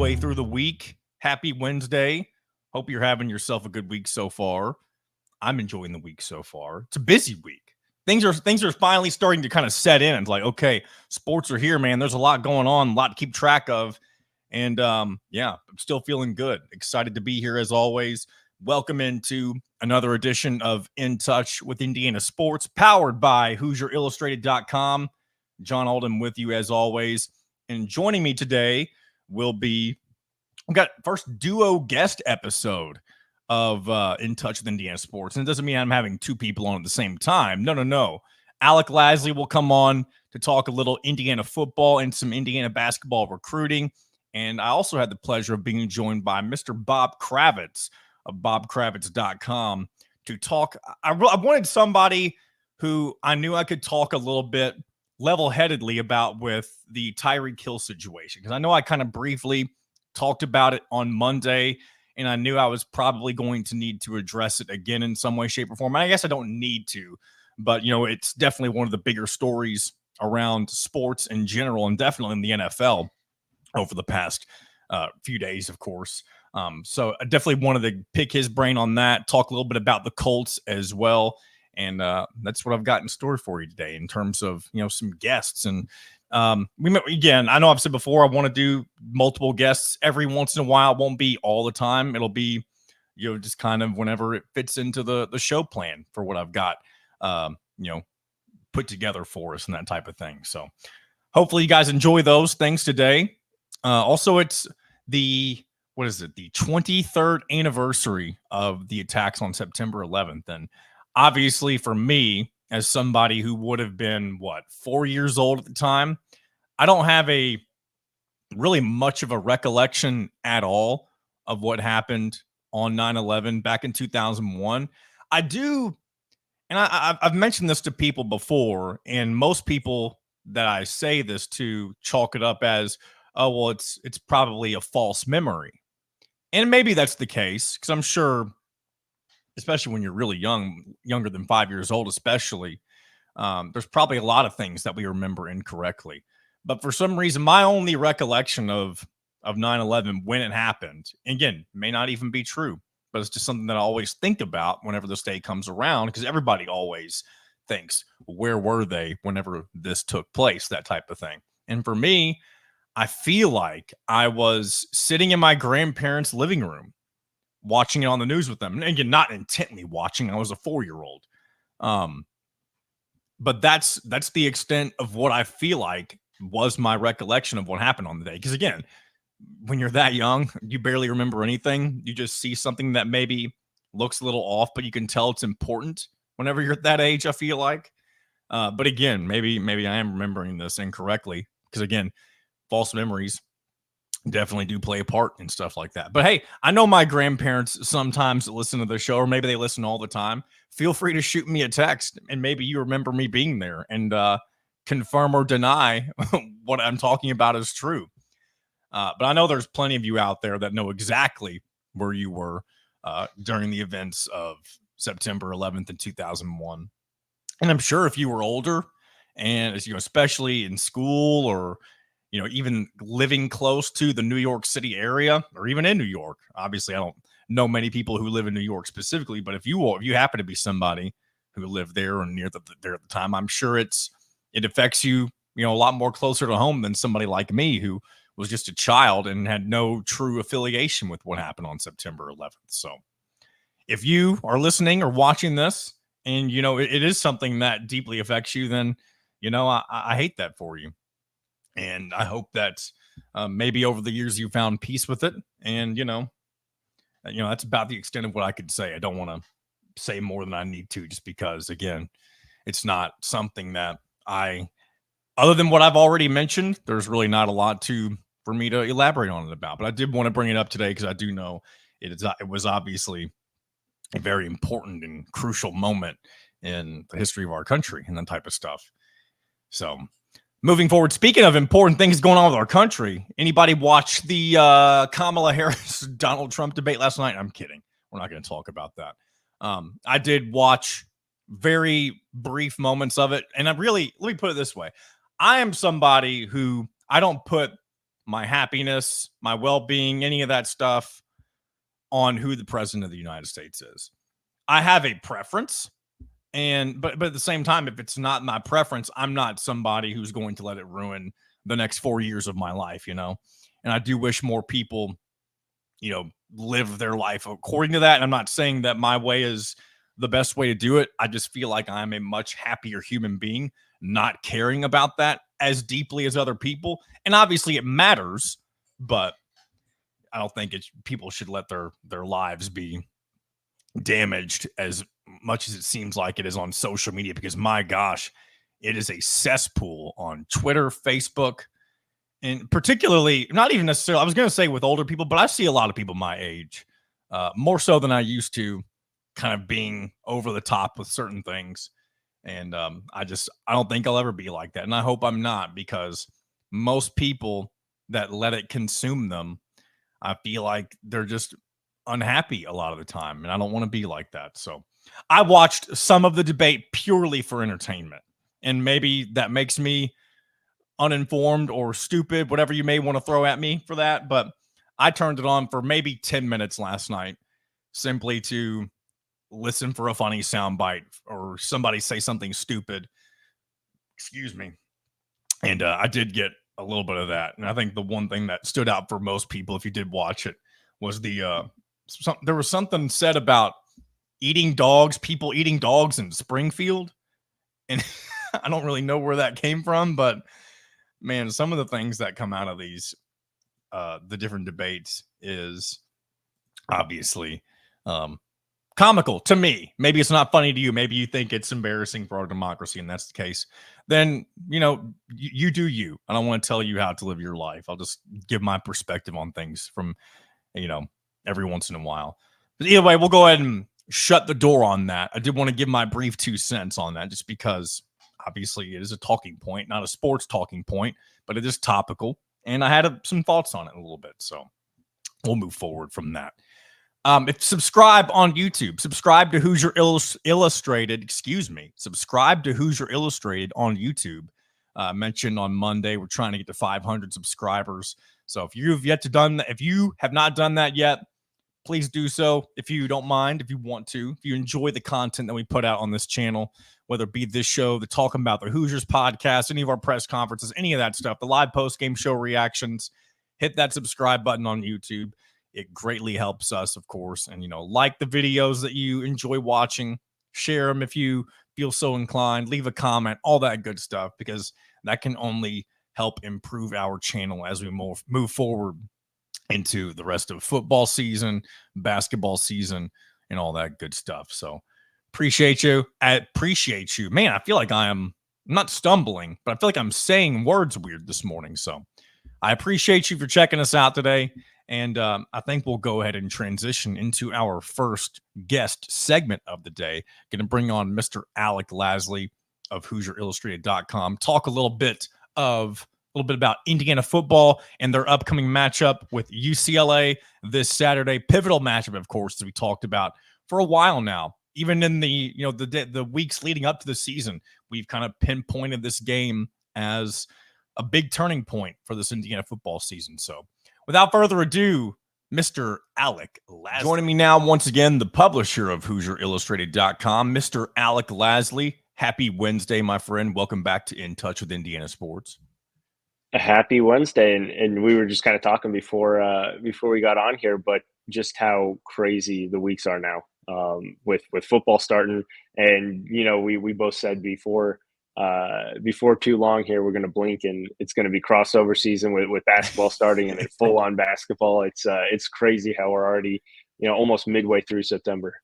midway through the week. Happy Wednesday. Hope you're having yourself a good week so far. I'm enjoying the week so far. It's a busy week. Things are finally starting to kind of set in. It's like, okay, sports are here, man. There's a lot going on, a lot to keep track of. And yeah, I'm still feeling good. Excited to be here as always. Welcome into another edition of In Touch with Indiana Sports, powered by HoosierIllustrated.com. John Alden with you as always. And joining me today will be, we got first duo guest episode of In Touch with Indiana Sports. And it doesn't mean I'm having two people on at the same time. No. Alec Lasley will come on to talk a little Indiana football and some Indiana basketball recruiting. And I also had the pleasure of being joined by Mr. Bob Kravitz of bobkravitz.com to talk. I wanted somebody who I knew I could talk a little bit level-headedly about with the Tyreek Hill situation, because I know I kind of briefly talked about it on Monday, and I knew I was probably going to need to address it again in some way, shape, or form. And I guess I don't need to, but, you know, it's definitely one of the bigger stories around sports in general, and definitely in the NFL over the past few days, of course. So I definitely wanted to pick his brain on that, talk a little bit about the Colts as well. And that's what I've got in store for you today in terms of, you know, some guests. And again, I know I've said before, I want to do multiple guests every once in a while. It won't be all the time. It'll be, you know, just kind of whenever it fits into the show plan for what I've got, you know, put together for us and that type of thing. So hopefully you guys enjoy those things today. Also, it's the 23rd anniversary of the attacks on September 11th. And obviously for me, as somebody who would have been, 4 years old at the time, I don't have a really much of a recollection at all of what happened on 9/11 back in 2001. I do, and I've mentioned this to people before, and most people that I say this to chalk it up as, oh, well, it's probably a false memory. And maybe that's the case, because I'm sure, especially when you're really young, younger than 5 years old, especially, there's probably a lot of things that we remember incorrectly. But for some reason, my only recollection of 9/11 when it happened, again, may not even be true, but it's just something that I always think about whenever this day comes around, because everybody always thinks, where were they whenever this took place, that type of thing. And for me, I feel like I was sitting in my grandparents' living room watching it on the news with them. And again, not intently watching. I was a 4-year-old. But that's the extent of what I feel like was my recollection of what happened on the day. Because again, when you're that young, you barely remember anything. You just see something that maybe looks a little off, but you can tell it's important whenever you're at that age, I feel like. But again, maybe I am remembering this incorrectly, because again, false memories definitely do play a part in stuff like that. But hey, I know my grandparents sometimes listen to the show, or maybe they listen all the time. Feel free to shoot me a text, and maybe you remember me being there, and confirm or deny what I'm talking about is true. But I know there's plenty of you out there that know exactly where you were during the events of September 11th in 2001. And I'm sure if you were older, and as you know, especially in school, or you know, even living close to the New York City area, or even in New York. Obviously, I don't know many people who live in New York specifically, but if you happen to be somebody who lived there or near there at the time, I'm sure it affects you, you know, a lot more closer to home than somebody like me who was just a child and had no true affiliation with what happened on September 11th. So if you are listening or watching this, and you know it is something that deeply affects you, then you know I hate that for you. And I hope that maybe over the years you found peace with it. And, you know, that's about the extent of what I could say. I don't want to say more than I need to, just because, again, it's not something that other than what I've already mentioned, there's really not a lot for me to elaborate on it about. But I did want to bring it up today, because I do know it was obviously a very important and crucial moment in the history of our country and that type of stuff. So moving forward, speaking of important things going on with our country, anybody watch the Kamala Harris Donald Trump debate last night? I'm kidding. We're not going to talk about that. I did watch very brief moments of it. And let me put it this way. I am somebody who I don't put my happiness, my well-being, any of that stuff on who the president of the United States is. I have a preference, but at the same time, if it's not my preference, I'm not somebody who's going to let it ruin the next 4 years of my life, you know. And I do wish more people, you know, live their life according to that. And I'm not saying that my way is the best way to do it. I just feel like I'm a much happier human being not caring about that as deeply as other people. And obviously it matters, but I don't think people should let their lives be damaged as much as it seems like it is on social media, because my gosh, it is a cesspool on Twitter, Facebook, and particularly not even necessarily, I was going to say with older people, but I see a lot of people my age, more so than I used to, kind of being over the top with certain things. And I don't think I'll ever be like that. And I hope I'm not, because most people that let it consume them, I feel like they're just unhappy a lot of the time. And I don't want to be like that. So I watched some of the debate purely for entertainment. And maybe that makes me uninformed or stupid, whatever you may want to throw at me for that. But I turned it on for maybe 10 minutes last night simply to listen for a funny soundbite or somebody say something stupid. Excuse me. And I did get a little bit of that. And I think the one thing that stood out for most people, if you did watch it, was there was something said about people eating dogs in Springfield. And I don't really know where that came from, but man, some of the things that come out of these, the different debates is obviously comical to me. Maybe it's not funny to you. Maybe you think it's embarrassing for our democracy, and that's the case. Then, you know, you do you. I don't want to tell you how to live your life. I'll just give my perspective on things from, you know, every once in a while. But either way, we'll go ahead and shut the door on that. I did want to give my brief 2 cents on that, just because obviously it is a talking point, not a sports talking point, but it is topical. And I had some thoughts on it a little bit. So we'll move forward from that. Subscribe on YouTube. Subscribe to Hoosier Illustrated. Subscribe to Hoosier Illustrated on YouTube. Mentioned on Monday, we're trying to get to 500 subscribers. So if you have not done that yet, please do so. If you don't mind, if you want to, if you enjoy the content that we put out on this channel, whether it be this show, the Talking About the Hoosiers podcast, any of our press conferences, any of that stuff, the live post-game show reactions, hit that subscribe button on YouTube. It greatly helps us, of course. And, you know, like the videos that you enjoy watching, share them if you feel so inclined, leave a comment, all that good stuff, because that can only help improve our channel as we move forward into the rest of football season, basketball season, and all that good stuff. So appreciate you. I appreciate you. Man, I feel like I'm not stumbling, but I feel like I'm saying words weird this morning. So I appreciate you for checking us out today. And I think we'll go ahead and transition into our first guest segment of the day. Going to bring on Mr. Alec Lasley of HoosierIllustrated.com. Talk a little bit about Indiana football and their upcoming matchup with UCLA this Saturday. Pivotal matchup, of course, as we talked about for a while now. Even in the weeks leading up to the season, we've kind of pinpointed this game as a big turning point for this Indiana football season. So without further ado, Mr. Alec Lasley. Joining me now, once again, the publisher of HoosierIllustrated.com, Mr. Alec Lasley. Happy Wednesday, my friend. Welcome back to In Touch with Indiana Sports. A happy Wednesday, and we were just kind of talking before we got on here, but just how crazy the weeks are now with football starting, and you know we both said before too long here we're going to blink and it's going to be crossover season with basketball starting and then full on basketball. It's crazy how we're already almost midway through September.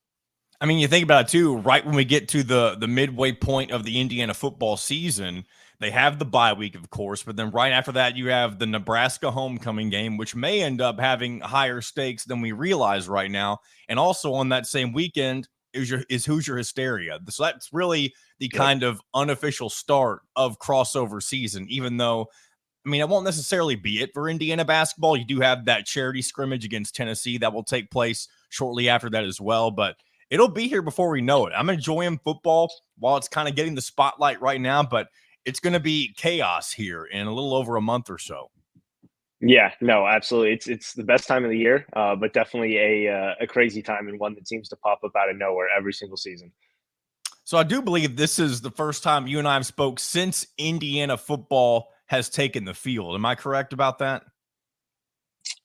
I mean, you think about it too, right when we get to the midway point of the Indiana football season, they have the bye week, of course, but then right after that, you have the Nebraska homecoming game, which may end up having higher stakes than we realize right now. And also on that same weekend is Hoosier Hysteria. So that's really the kind of unofficial start of crossover season, even though, I mean, it won't necessarily be it for Indiana basketball. You do have that charity scrimmage against Tennessee that will take place shortly after that as well, but it'll be here before we know it. I'm enjoying football while it's kind of getting the spotlight right now, but it's going to be chaos here in a little over a month or so. Yeah, no, absolutely. It's the best time of the year, but definitely a crazy time and one that seems to pop up out of nowhere every single season. So I do believe this is the first time you and I have spoke since Indiana football has taken the field. Am I correct about that?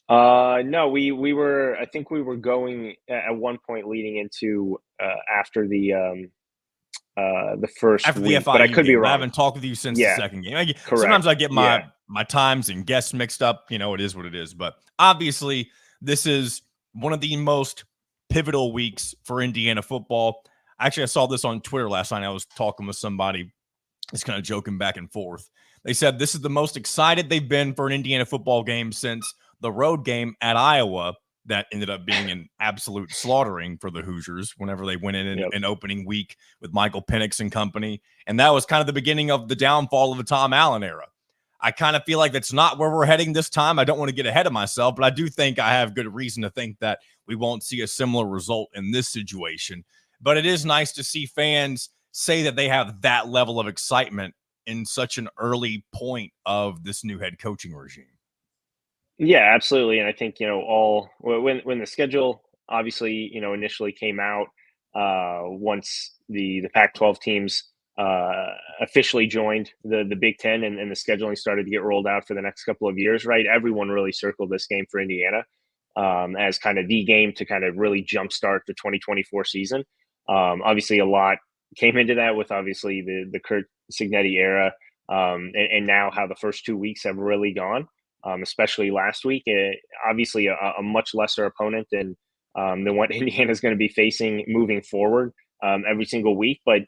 No, we were. I think we were going at one point leading into after the first After the week, but I FIU could be game, but I wrong. haven't talked with you since the Yeah, second game. Sometimes correct. I get Yeah, my times and guests mixed up. It is what it is. But obviously, this is one of the most pivotal weeks for Indiana football. Actually, I saw this on Twitter last night. I was talking with somebody, just kind of joking back and forth. They said this is the most excited they've been for an Indiana football game since the road game at Iowa that ended up being an absolute slaughtering for the Hoosiers whenever they went in yep. an opening week with Michael Penix and company. And that was kind of the beginning of the downfall of the Tom Allen era. I kind of feel like that's not where we're heading this time. I don't want to get ahead of myself, but I do think I have good reason to think that we won't see a similar result in this situation. But it is nice to see fans say that they have that level of excitement in such an early point of this new head coaching regime. Yeah, absolutely. And I think, all when the schedule obviously, initially came out, once the Pac-12 teams officially joined the Big Ten, and the scheduling started to get rolled out for the next couple of years, right? Everyone really circled this game for Indiana as kind of the game to kind of really jumpstart the 2024 season. Obviously, a lot came into that with obviously the Kurt Signetti era, and now how the first 2 weeks have really gone, especially last week. Obviously, a much lesser opponent than what Indiana is going to be facing moving forward every single week, but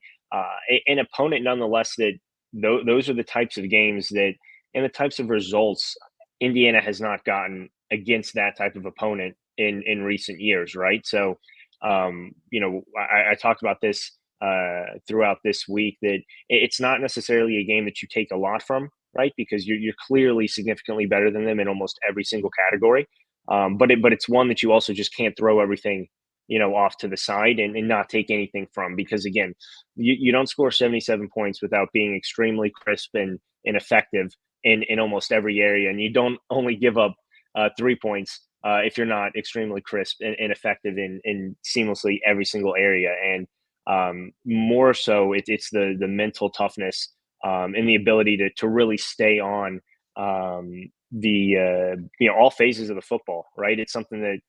an opponent nonetheless that those are the types of games that and the types of results Indiana has not gotten against that type of opponent in recent years, right? So, I talked about this throughout this week that it's not necessarily a game that you take a lot from, right? Because you're clearly significantly better than them in almost every single category. But it's one that you also just can't throw everything off to the side and not take anything from, because again, you don't score 77 points without being extremely crisp and effective in almost every area, and you don't only give up 3 points if you're not extremely crisp and effective in seamlessly every single area. And more so, it's the mental toughness and the ability to really stay on the all phases of the football. Right, it's something that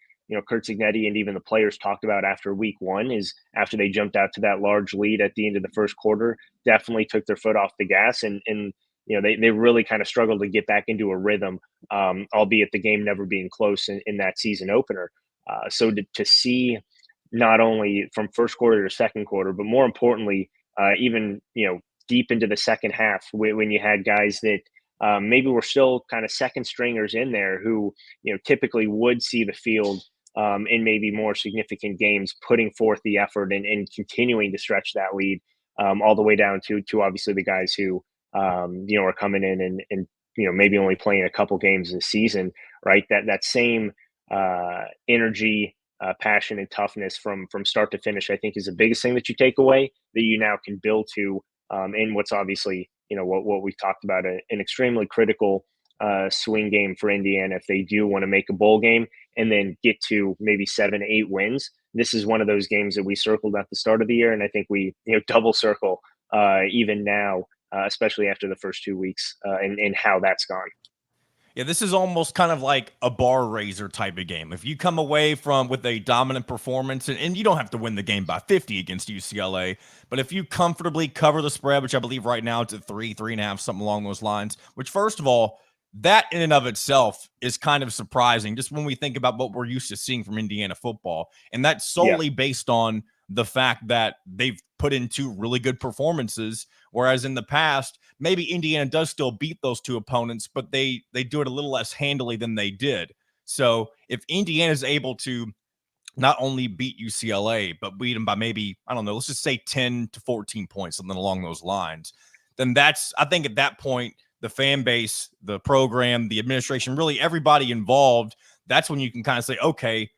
Kurt Signetti and even the players talked about after week one, is after they jumped out to that large lead at the end of the first quarter, definitely took their foot off the gas, and they really kind of struggled to get back into a rhythm, albeit the game never being close in that season opener. So to see not only from first quarter to second quarter, but more importantly, even deep into the second half, when you had guys that maybe were still kind of second stringers in there who typically would see the field in maybe more significant games, putting forth the effort and continuing to stretch that lead all the way down to obviously the guys who are coming in and maybe only playing a couple games this season, right? That same energy, passion, and toughness from start to finish, I think, is the biggest thing that you take away that you now can build to in what's obviously what we've talked about, an extremely critical swing game for Indiana if they do want to make a bowl game and then get to maybe 7-8 wins. This is one of those games that we circled at the start of the year, and I think we double circle even now, especially after the first 2 weeks and how that's gone. Yeah, this is almost kind of like a bar raiser type of game. If you come away from with a dominant performance, and you don't have to win the game by 50 against UCLA, but if you comfortably cover the spread, which I believe right now it's at 3.5, something along those lines, which first of all, that in and of itself is kind of surprising just when we think about what we're used to seeing from Indiana football. And that's Yeah. solely based on the fact that they've put in two really good performances, whereas in the past, maybe Indiana does still beat those two opponents, but they do it a little less handily than they did. So if Indiana is able to not only beat UCLA, but beat them by maybe, I don't know, let's just say 10 to 14 points, something along those lines, then I think at that point, the fan base, the program, the administration, really everybody involved, that's when you can kind of say, okay,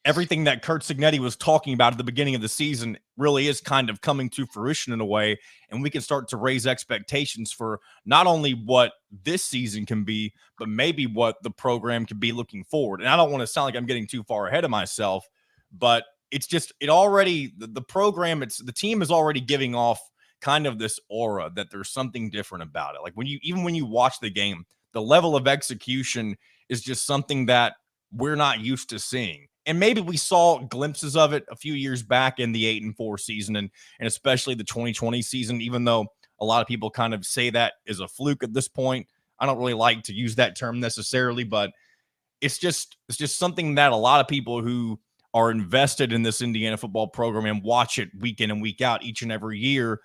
everything that Kurt Signetti was talking about at the beginning of the season really is kind of coming to fruition in a way, and we can start to raise expectations for not only what this season can be, but maybe what the program can be looking forward. And I don't want to sound like I'm getting too far ahead of myself, but it's just the program, the team is already giving off kind of this aura that there's something different about it. Like when you watch the game, the level of execution is just something that we're not used to seeing. And maybe we saw glimpses of it a few years back in the 8-4 season and especially the 2020 season, even though a lot of people kind of say that is a fluke at this point. I don't really like to use that term necessarily, but it's just something that a lot of people who are invested in this Indiana football program and watch it week in and week out each and every year.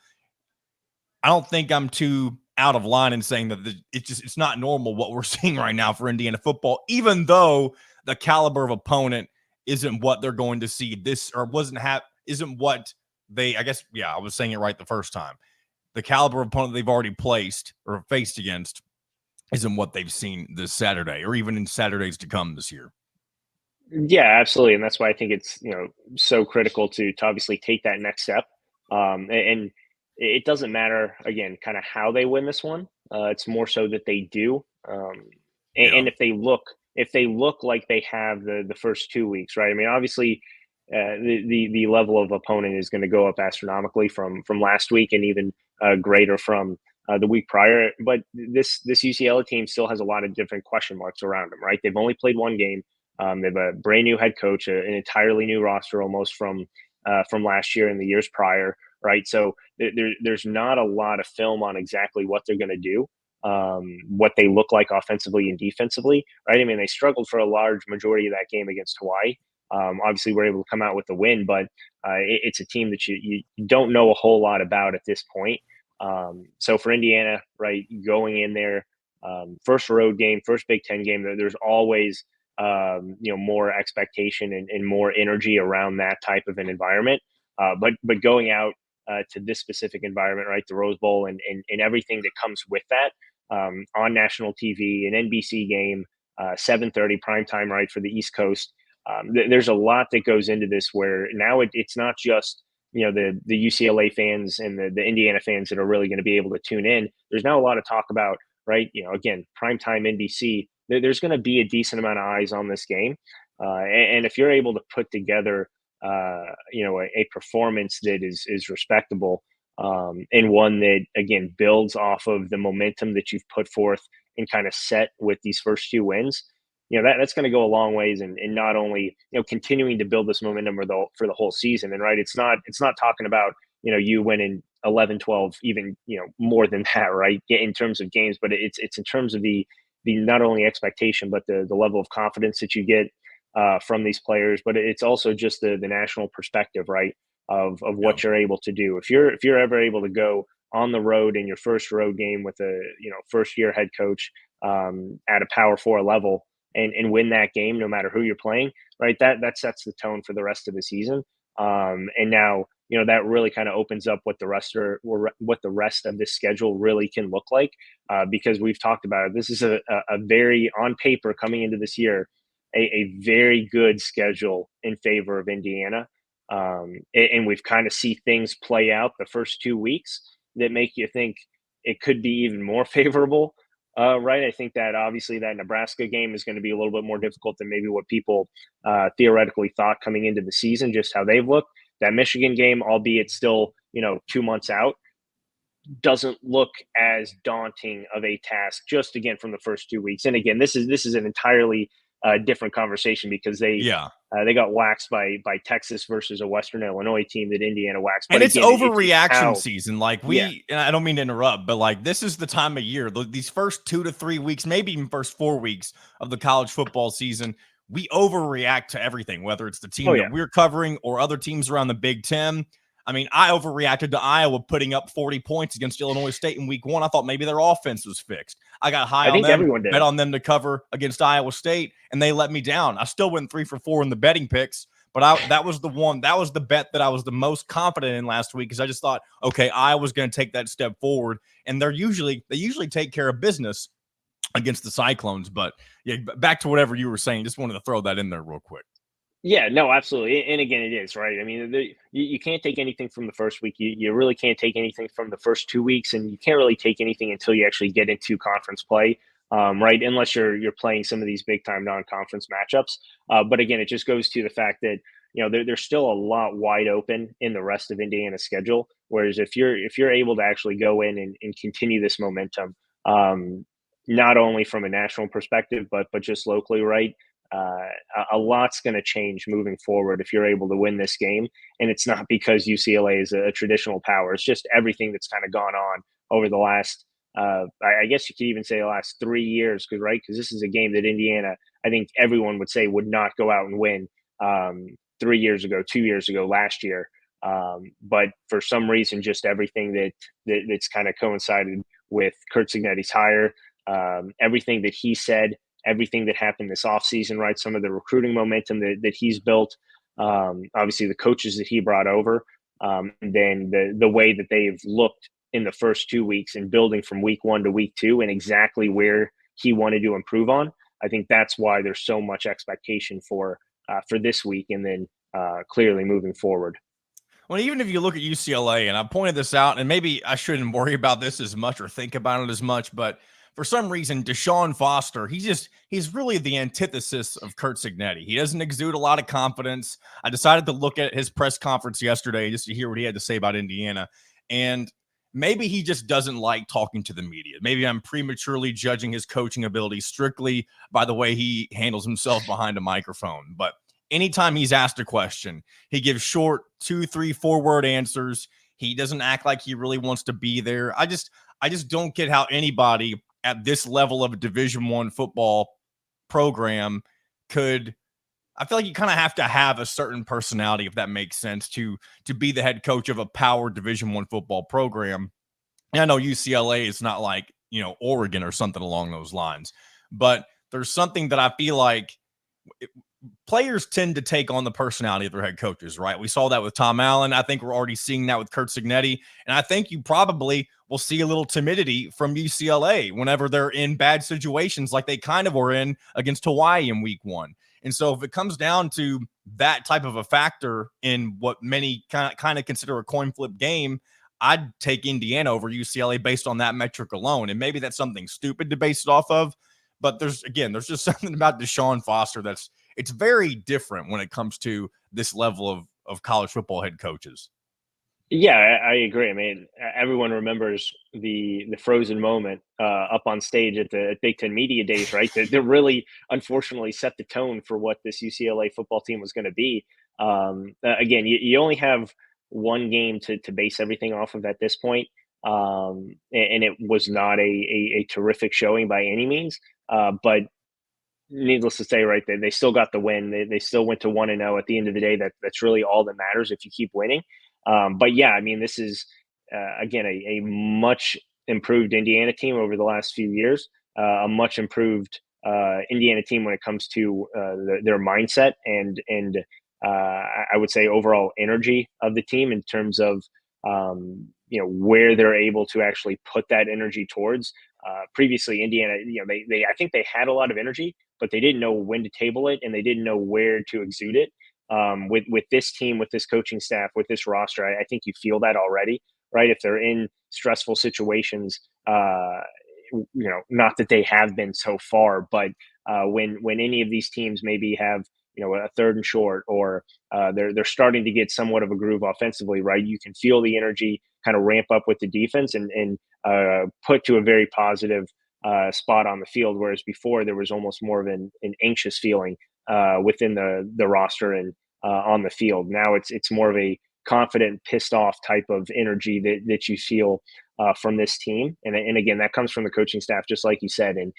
I don't think I'm too out of line in saying that it's not normal what we're seeing right now for Indiana football, even though the caliber of opponent isn't what they're going to see isn't what they, I guess, I was saying it right the first time. The caliber of opponent they've already placed or faced against isn't what they've seen this Saturday or even in Saturdays to come this year. Yeah, absolutely. And that's why I think it's, so critical to obviously take that next step. And it doesn't matter, again, kind of how they win this one. It's more so that they do. And if they look like they have the first 2 weeks, right? I mean, obviously, the level of opponent is going to go up astronomically from last week and even greater from the week prior. But this UCLA team still has a lot of different question marks around them, right? They've only played one game. They have a brand new head coach, an entirely new roster almost from last year and the years prior, right? So there's not a lot of film on exactly what they're going to do, what they look like offensively and defensively, right? I mean, they struggled for a large majority of that game against Hawaii. Obviously, we're able to come out with the win, but it's a team that you don't know a whole lot about at this point. So for Indiana, right, going in there, first road game, first Big Ten game, there's always more expectation and more energy around that type of an environment. But going out to this specific environment, right, the Rose Bowl and everything that comes with that, on national TV, an NBC game, 7:30 primetime, right, for the East Coast. There's a lot that goes into this where now it's not just the UCLA fans and the Indiana fans that are really going to be able to tune in. There's now a lot of talk about, right, again, primetime NBC. There's going to be a decent amount of eyes on this game, and if you're able to put together a performance that is respectable, and one that again builds off of the momentum that you've put forth and kind of set with these first 2 wins, that's going to go a long ways in not only continuing to build this momentum for the whole season. And right, it's not talking about you winning 11-12, even more than that, right, in terms of games, but it's in terms of the not only expectation but the level of confidence that you get from these players, but it's also just the national perspective, right, of what you're able to do. If you're ever able to go on the road in your first road game with a first year head coach at a Power 4 level and win that game, no matter who you're playing, right, that sets the tone for the rest of the season. And now that really kind of opens up what the rest of this schedule really can look like, because we've talked about it. This is a very, on paper coming into this year, a very good schedule in favor of Indiana. And we've kind of see things play out the first 2 weeks that make you think it could be even more favorable. Right. I think that obviously that Nebraska game is going to be a little bit more difficult than maybe what people theoretically thought coming into the season, just how they've looked. That Michigan game, albeit still, 2 months out, doesn't look as daunting of a task, just again from the first 2 weeks. And again, this is an entirely different conversation because they got waxed by Texas versus a Western Illinois team that Indiana waxed. But and it's overreaction season. Like and I don't mean to interrupt, but like this is the time of year, these first 2 to 3 weeks, maybe even first 4 weeks of the college football season, we overreact to everything, whether it's the team that we're covering or other teams around the Big Ten. I mean, I overreacted to Iowa putting up 40 points against Illinois State in week 1. I thought maybe their offense was fixed. I got high on them, bet on them to cover against Iowa State, and they let me down. I still went 3 for 4 in the betting picks, but that was the bet that I was the most confident in last week because I just thought, okay, Iowa's going to take that step forward, and they usually take care of business against the Cyclones. But yeah, back to whatever you were saying. Just wanted to throw that in there real quick. Yeah, no, absolutely. And again, it is right. I mean, you can't take anything from the first week. You really can't take anything from the first 2 weeks, and you can't really take anything until you actually get into conference play, right? Unless you're playing some of these big time non conference matchups. But again, it just goes to the fact that there's still a lot wide open in the rest of Indiana's schedule. Whereas if you're able to actually go in and continue this momentum, um, not only from a national perspective, but just locally, right? uh, a lot's going to change moving forward if you're able to win this game. And it's not because UCLA is a traditional power. It's just everything that's kind of gone on over the last, I guess you could even say the last 3 years, because right, because this is a game that Indiana, I think everyone would say would not go out and win 3 years ago, 2 years ago, last year. But for some reason, just everything that's kind of coincided with Kurt Cignetti's hire, everything that he said, everything that happened this offseason, right? Some of the recruiting momentum that he's built, obviously the coaches that he brought over, and then the way that they've looked in the first 2 weeks and building from week 1 to week 2 and exactly where he wanted to improve on. I think that's why there's so much expectation for this week and then clearly moving forward. Well, even if you look at UCLA, and I pointed this out, and maybe I shouldn't worry about this as much or think about it as much, but for some reason, Deshaun Foster, he's really the antithesis of Kurt Cignetti. He doesn't exude a lot of confidence. I decided to look at his press conference yesterday just to hear what he had to say about Indiana. And maybe he just doesn't like talking to the media. Maybe I'm prematurely judging his coaching ability strictly by the way he handles himself behind a microphone. But anytime he's asked a question, he gives short 2, 3, 4 word answers. He doesn't act like he really wants to be there. I just don't get how anybody at this level of a Division I football program could. I feel like you kind of have to have a certain personality, if that makes sense, to be the head coach of a power Division I football program. And I know UCLA is not like Oregon or something along those lines, but there's something that I feel like players tend to take on the personality of their head coaches, right? We saw that with Tom Allen. I think we're already seeing that with Kurt Cignetti. And I think you probably will see a little timidity from UCLA whenever they're in bad situations like they kind of were in against Hawaii in week 1. And so if it comes down to that type of a factor in what many kind of consider a coin flip game, I'd take Indiana over UCLA based on that metric alone. And maybe that's something stupid to base it off of. But there's just something about Deshaun Foster it's very different when it comes to this level of college football head coaches. Yeah, I agree. I mean, everyone remembers the frozen moment up on stage at the Big Ten Media Days, right? That really, unfortunately, set the tone for what this UCLA football team was going to be. Again, you only have one game to base everything off of at this point, and it was not a terrific showing by any means. But needless to say, right, they still got the win. They still went to 1-0 at the end of the day. That's really all that matters if you keep winning. But yeah, I mean, this is again a much improved Indiana team over the last few years. A much improved Indiana team when it comes to their mindset and I would say overall energy of the team in terms of where they're able to actually put that energy towards. Previously, Indiana, they I think they had a lot of energy, but they didn't know when to table it and they didn't know where to exude it. With this team, with this coaching staff, with this roster, I think you feel that already, right? If they're in stressful situations, not that they have been so far, but when any of these teams maybe have a third and short, or they're starting to get somewhat of a groove offensively, right? You can feel the energy kind of ramp up with the defense and put to a very positive spot on the field. Whereas before there was almost more of an anxious feeling within the roster and on the field. Now it's more of a confident, pissed off type of energy that you feel from this team. And again, that comes from the coaching staff, just like you said. And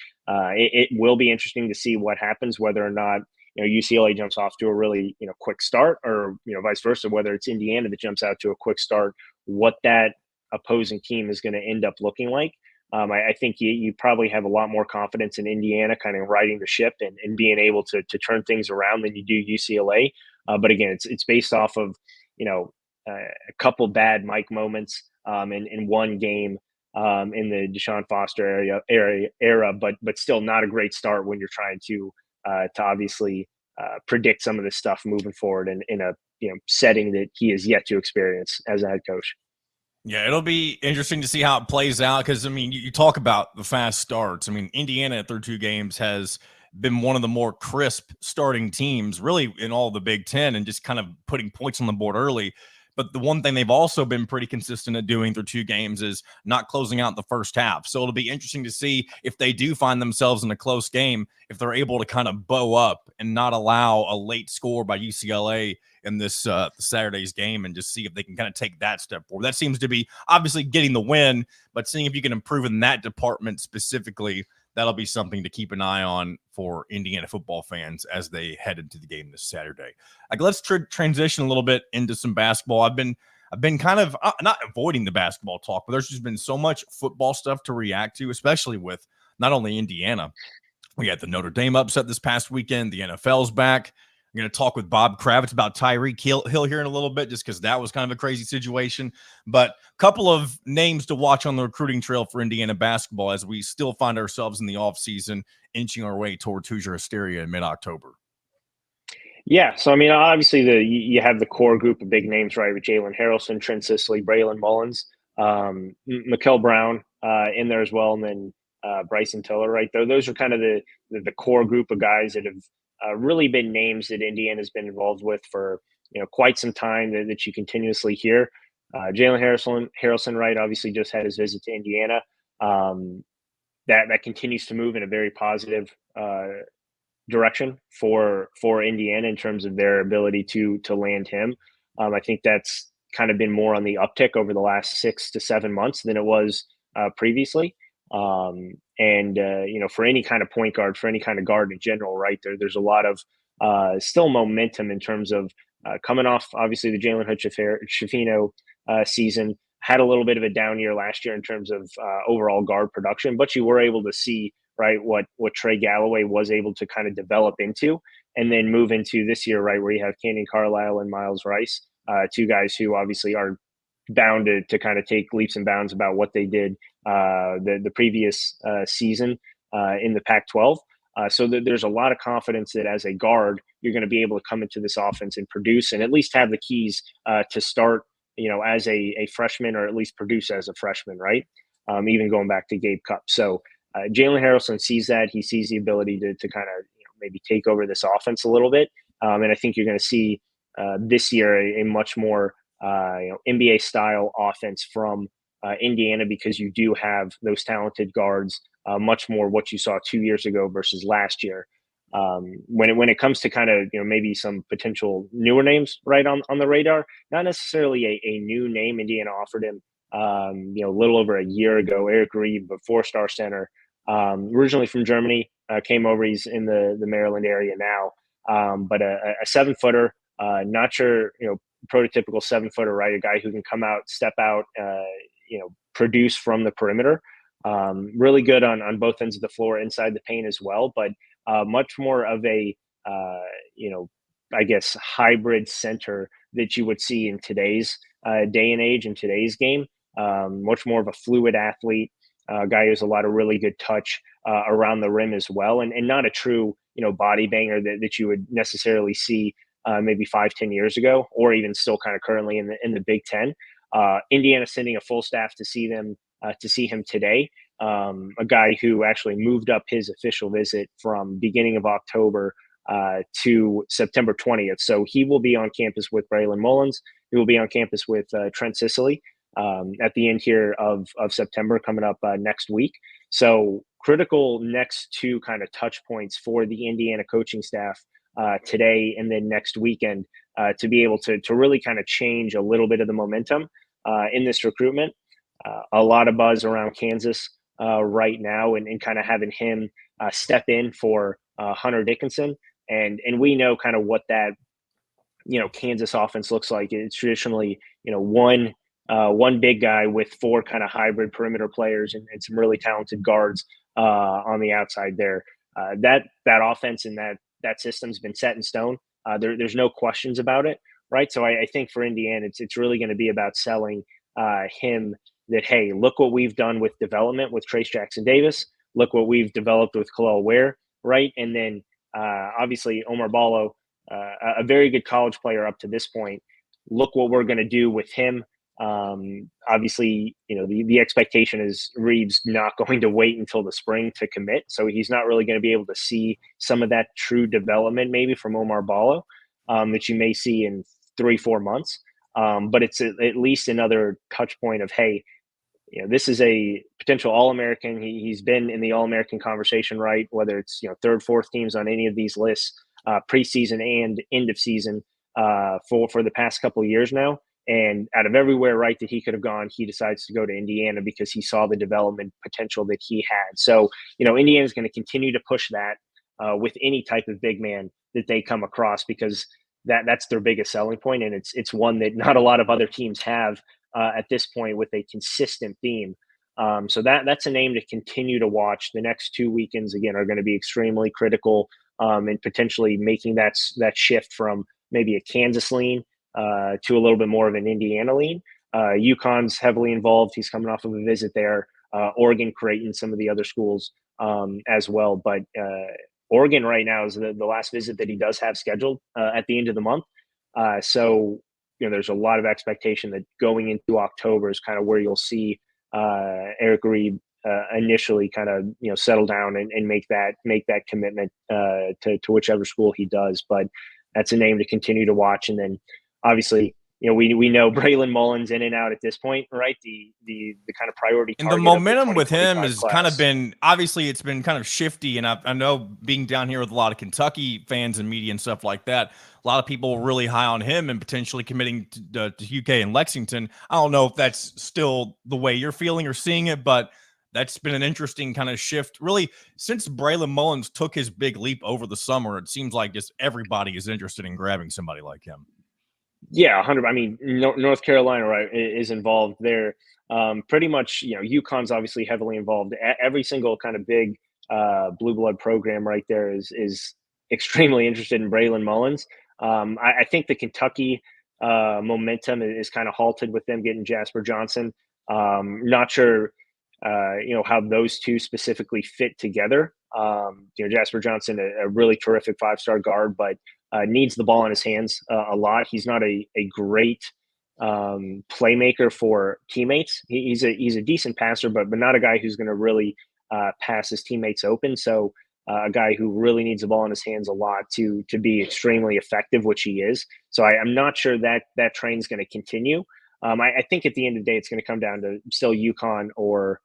it will be interesting to see what happens, whether or not UCLA jumps off to a really quick start, or vice versa, whether it's Indiana that jumps out to a quick start, what that opposing team is going to end up looking like. I think you probably have a lot more confidence in Indiana kind of riding the ship and being able to turn things around than you do UCLA. But again, it's based off of a couple bad Mike moments in one game in the Deshaun Foster era, but still not a great start when you're trying to obviously predict some of this stuff moving forward in a setting that he is yet to experience as a head coach. Yeah, it'll be interesting to see how it plays out because, I mean, you talk about the fast starts. I mean, Indiana through 2 games has been one of the more crisp starting teams, really, in all the Big Ten and just kind of putting points on the board early. But the one thing they've also been pretty consistent at doing through 2 games is not closing out the first half. So it'll be interesting to see if they do find themselves in a close game, if they're able to kind of bow up and not allow a late score by UCLA in this Saturday's game, and just see if they can kind of take that step forward. That seems to be obviously getting the win, but seeing if you can improve in that department specifically, that'll be something to keep an eye on for Indiana football fans as they head into the game this Saturday. Like, let's transition a little bit into some basketball. I've been kind of not avoiding the basketball talk, but there's just been so much football stuff to react to, especially with not only Indiana. We had the Notre Dame upset this past weekend. The NFL's back. I'm going to talk with Bob Kravitz about Tyreek Hill here in a little bit, just because that was kind of a crazy situation. But a couple of names to watch on the recruiting trail for Indiana basketball as we still find ourselves in the offseason, inching our way towards Hoosier Hysteria in mid-October. Yeah, so I mean, obviously you have the core group of big names, right, with Jalen Harrelson, Trent Sisley, Braylon Mullins, Mikel Brown in there as well, and then Bryson Tiller, right? Those are kind of the core group of guys that have really been names that Indiana's been involved with for quite some time that you continuously hear. Jalen Harrelson, right, obviously just had his visit to Indiana. That continues to move in a very positive direction for Indiana in terms of their ability to land him. I think that's kind of been more on the uptick over the last 6 to 7 months than it was previously. For any kind of point guard, for any kind of guard in general, right, there's a lot of still momentum in terms of coming off, obviously, the Jalen Hood-Schifino season. Had a little bit of a down year last year in terms of overall guard production, but you were able to see, right, what Trey Galloway was able to kind of develop into, and then move into this year, right, where you have Canyon Carlisle and Miles Rice, 2 guys who obviously are bound to kind of take leaps and bounds about what they did the previous season in the Pac-12. So there's a lot of confidence that as a guard, you're going to be able to come into this offense and produce, and at least have the keys to start, as a freshman, or at least produce as a freshman, right? Even going back to Gabe Cup. So Jalen Harrelson sees that. He sees the ability to kind of maybe take over this offense a little bit. And I think you're going to see this year a much more NBA style offense from Indiana, because you do have those talented guards, much more what you saw 2 years ago versus last year. When it comes to kind of maybe some potential newer names right on the radar, not necessarily a new name. Indiana offered him a little over a year ago, Eric Reed, but 4-star center, originally from Germany, came over. He's in the Maryland area now, but a 7-footer, not sure prototypical 7-footer, right? A guy who can come out, step out, produce from the perimeter. Really good on both ends of the floor, inside the paint as well, but much more of a, I guess, hybrid center that you would see in today's day and age, in today's game. Much more of a fluid athlete, guy who has a lot of really good touch around the rim as well, and not a true, body banger that you would necessarily see maybe 5-10 years ago, or even still kind of currently in the Big Ten. Indiana sending a full staff to see him today. A guy who actually moved up his official visit from beginning of October to September 20th. So he will be on campus with Braylon Mullins. He will be on campus with Trent Sisley at the end here of September, coming up next week. So critical next 2 kind of touch points for the Indiana coaching staff today and then next weekend to be able to really kind of change a little bit of the momentum in this recruitment. A lot of buzz around Kansas right now, and kind of having him step in for Hunter Dickinson. And we know kind of what that, Kansas offense looks like. It's traditionally, one big guy with 4 kind of hybrid perimeter players and some really talented guards on the outside there. That offense and that system's been set in stone. There's no questions about it, right? So I think for Indiana, it's really going to be about selling him that, hey, look what we've done with development with Trace Jackson Davis. Look what we've developed with Khalil Ware, right? And then obviously Omar Ballo, a very good college player up to this point. Look what we're going to do with him. Obviously, the expectation is Reeves not going to wait until the spring to commit, so he's not really going to be able to see some of that true development maybe from Omar Ballo that you may see in 3-4 months. But it's at least another touch point of, hey, this is a potential All-American. He's been in the All-American conversation, right? Whether it's third, fourth teams on any of these lists, preseason and end of season for the past couple of years now. And out of everywhere, right, that he could have gone, he decides to go to Indiana because he saw the development potential that he had. So, Indiana is going to continue to push that with any type of big man that they come across, because that's their biggest selling point, and it's one that not a lot of other teams have at this point with a consistent theme. So that's a name to continue to watch. The next 2 weekends, again, are going to be extremely critical and potentially making that shift from maybe a Kansas lean to a little bit more of an Indiana lean. UConn's heavily involved. He's coming off of a visit there. Oregon, Creighton, some of the other schools as well. But Oregon right now is the last visit that he does have scheduled at the end of the month. So there's a lot of expectation that going into October is kind of where you'll see Eric Reed initially kind of settle down and make that commitment to whichever school he does. But that's a name to continue to watch. And then obviously, we know Braylon Mullins in and out at this point, right? The kind of priority and the momentum with him has kind of been, obviously it's been kind of shifty. And I know, being down here with a lot of Kentucky fans and media and stuff like that, a lot of people were really high on him and potentially committing to UK and Lexington. I don't know if that's still the way you're feeling or seeing it, but that's been an interesting kind of shift. Really, since Braylon Mullins took his big leap over the summer, it seems like just everybody is interested in grabbing somebody like him. Yeah, 100. I mean, North Carolina, right, is involved there. Pretty much, UConn's obviously heavily involved. Every single kind of big blue blood program right there is extremely interested in Braylon Mullins. I think the Kentucky momentum is kind of halted with them getting Jasper Johnson. Not sure, how those two specifically fit together. Jasper Johnson, a really terrific 5-star guard, but needs the ball in his hands a lot. He's not a great playmaker for teammates. He's a decent passer, but not a guy who's going to really pass his teammates open. So a guy who really needs the ball in his hands a lot to be extremely effective, which he is. So I'm not sure that train's going to continue. I think at the end of the day, it's going to come down to still UConn or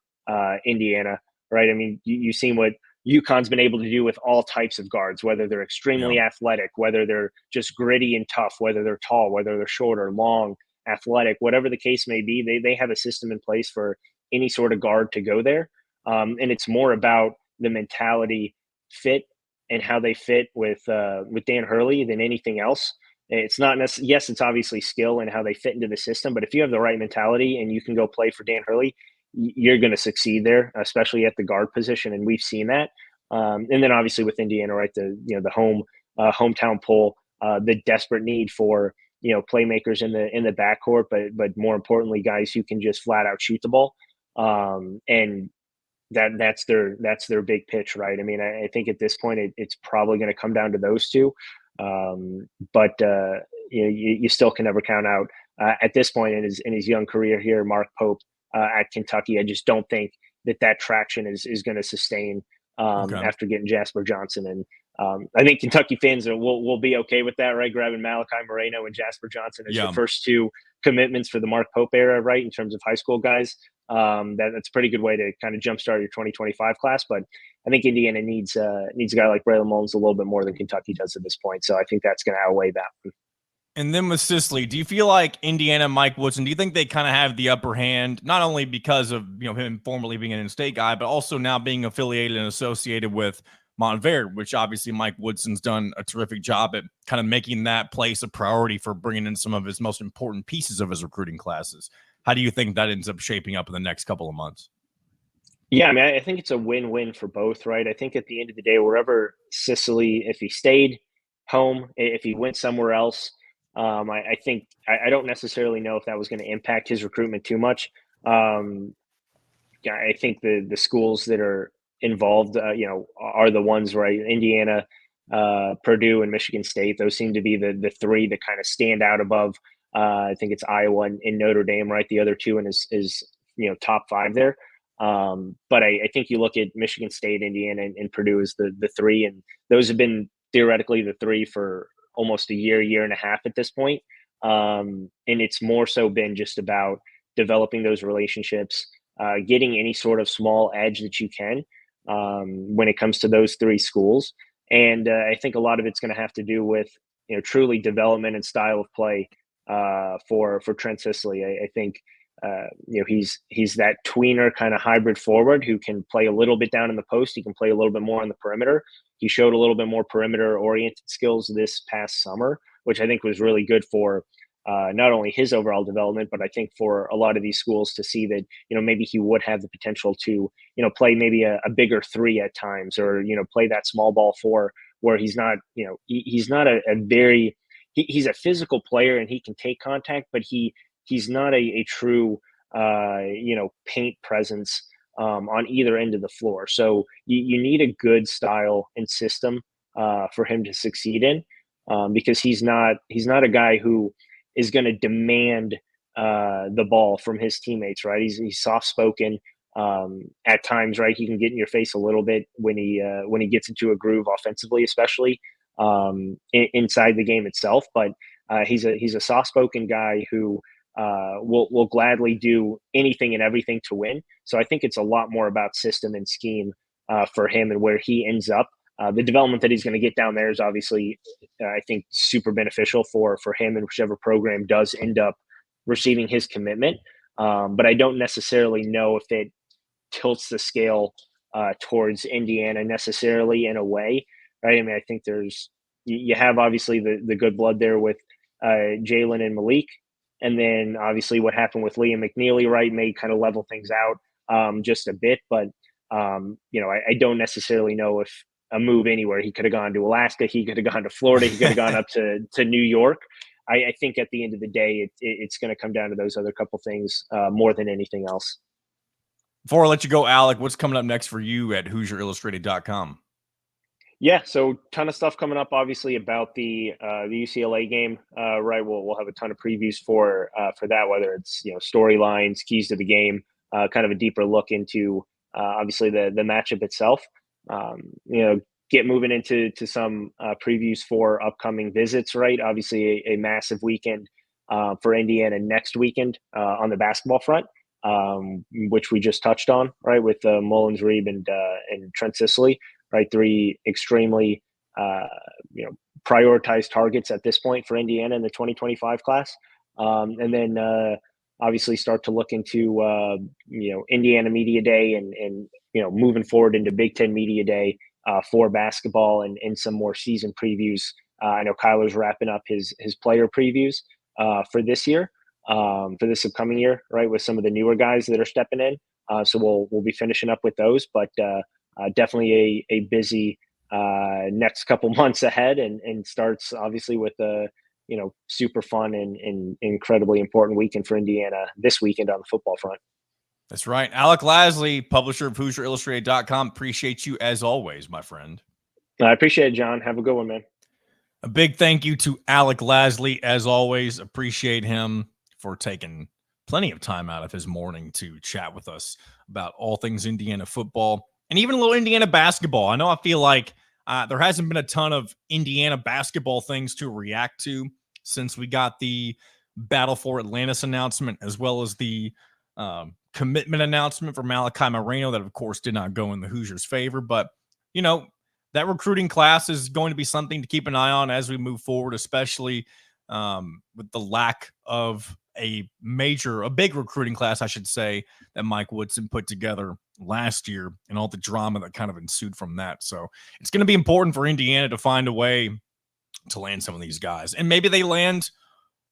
Indiana, right? I mean, you've seen what UConn's been able to do with all types of guards, whether they're extremely athletic, whether they're just gritty and tough, whether they're tall, whether they're short or long, athletic, whatever the case may be. They have a system in place for any sort of guard to go there. And it's more about the mentality fit and how they fit with Dan Hurley than anything else. It's not necessarily, yes, it's obviously skill and how they fit into the system, but if you have the right mentality and you can go play for Dan Hurley, you're going to succeed there, especially at the guard position, and we've seen that. And then obviously with Indiana, right, the hometown pull, the desperate need for playmakers in the backcourt, but more importantly, guys who can just flat out shoot the ball, and that's their big pitch, right? I mean, I think at this point it's probably going to come down to those two, but you still can never count out at this point in his young career here, Mark Pope. At Kentucky, I just don't think that traction is going to sustain after getting Jasper Johnson. And I think Kentucky fans will be okay with that, right? Grabbing Malachi Moreno and Jasper Johnson as the first two commitments for the Mark Pope era, right? In terms of high school guys, that's a pretty good way to kind of jumpstart your 2025 class. But I think Indiana needs a guy like Braylon Mullins a little bit more than Kentucky does at this point. So I think that's going to outweigh that one. And then with Sisley, do you feel like Indiana, Mike Woodson, do you think they kind of have the upper hand, not only because of him formerly being an in-state guy, but also now being affiliated and associated with Montverde, which obviously Mike Woodson's done a terrific job at kind of making that place a priority for bringing in some of his most important pieces of his recruiting classes. How do you think that ends up shaping up in the next couple of months? Yeah, I mean, I think it's a win-win for both, right? I think at the end of the day, wherever Sisley, if he stayed home, if he went somewhere else, I think I don't necessarily know if that was going to impact his recruitment too much. I think the schools that are involved, are the ones, right? Indiana, Purdue and Michigan State. Those seem to be the three that kind of stand out above. I think it's Iowa and Notre Dame, right? The other two and is top five there. But I think you look at Michigan State, Indiana, and Purdue as the three, and those have been theoretically the three for almost a year and a half at this point. And it's more so been just about developing those relationships, getting any sort of small edge that you can when it comes to those three schools. And I think a lot of it's going to have to do with truly development and style of play for Trent Sisley. I think he's that tweener kind of hybrid forward who can play a little bit down in the post. He can play a little bit more on the perimeter. He showed a little bit more perimeter oriented skills this past summer, which I think was really good for not only his overall development, but I think for a lot of these schools to see that, maybe he would have the potential to, play maybe a bigger three at times, or, play that small ball four where he's not, he's not a very, he's a physical player and he can take contact, but he's not a true, paint presence on either end of the floor. So you need a good style and system for him to succeed in, because he's not a guy who is going to demand the ball from his teammates, right? He's soft spoken at times, right? He can get in your face a little bit when he gets into a groove offensively, especially inside the game itself. But he's a soft spoken guy who will gladly do anything and everything to win. So I think it's a lot more about system and scheme for him and where he ends up. The development that he's going to get down there is obviously, I think, super beneficial for him and whichever program does end up receiving his commitment. But I don't necessarily know if it tilts the scale towards Indiana necessarily in a way, right? I mean, I think you have obviously the good blood there with Jalen and Malik. And then obviously what happened with Liam McNeely, right, may kind of level things out just a bit. But, I don't necessarily know if a move anywhere. He could have gone to Alaska. He could have gone to Florida. He could have gone up to New York. I think at the end of the day, it's going to come down to those other couple things more than anything else. Before I let you go, Alec, what's coming up next for you at HoosierIllustrated.com? Yeah, so ton of stuff coming up, obviously, about the UCLA game. Right, we'll have a ton of previews for that, whether it's storylines, keys to the game, kind of a deeper look into obviously the matchup itself. Get moving into some previews for upcoming visits. Right, obviously a massive weekend for Indiana next weekend on the basketball front, which we just touched on, right, with Mullins, Reeb, and Trent Sisley. Right, three extremely prioritized targets at this point for Indiana in the 2025 class, and then obviously start to look into Indiana Media Day and moving forward into Big Ten Media Day for basketball and some more season previews. I know Kyler's wrapping up his player previews for this year, for this upcoming year, right, with some of the newer guys that are stepping in. So we'll be finishing up with those, but definitely a busy next couple months ahead, and starts obviously with a super fun and incredibly important weekend for Indiana this weekend on the football front. That's right. Alec Lasley, publisher of HoosierIllustrated.com. Appreciate you as always, my friend. I appreciate it, John. Have a good one, man. A big thank you to Alec Lasley, as always. Appreciate him for taking plenty of time out of his morning to chat with us about all things Indiana football and even a little Indiana basketball. I know I feel like there hasn't been a ton of Indiana basketball things to react to since we got the Battle for Atlantis announcement, as well as the commitment announcement for Malachi Moreno that, of course, did not go in the Hoosiers' favor. But, that recruiting class is going to be something to keep an eye on as we move forward, especially with the lack of a big recruiting class, I should say, that Mike Woodson put together last year and all the drama that kind of ensued from that. So it's going to be important for Indiana to find a way to land some of these guys. And maybe they land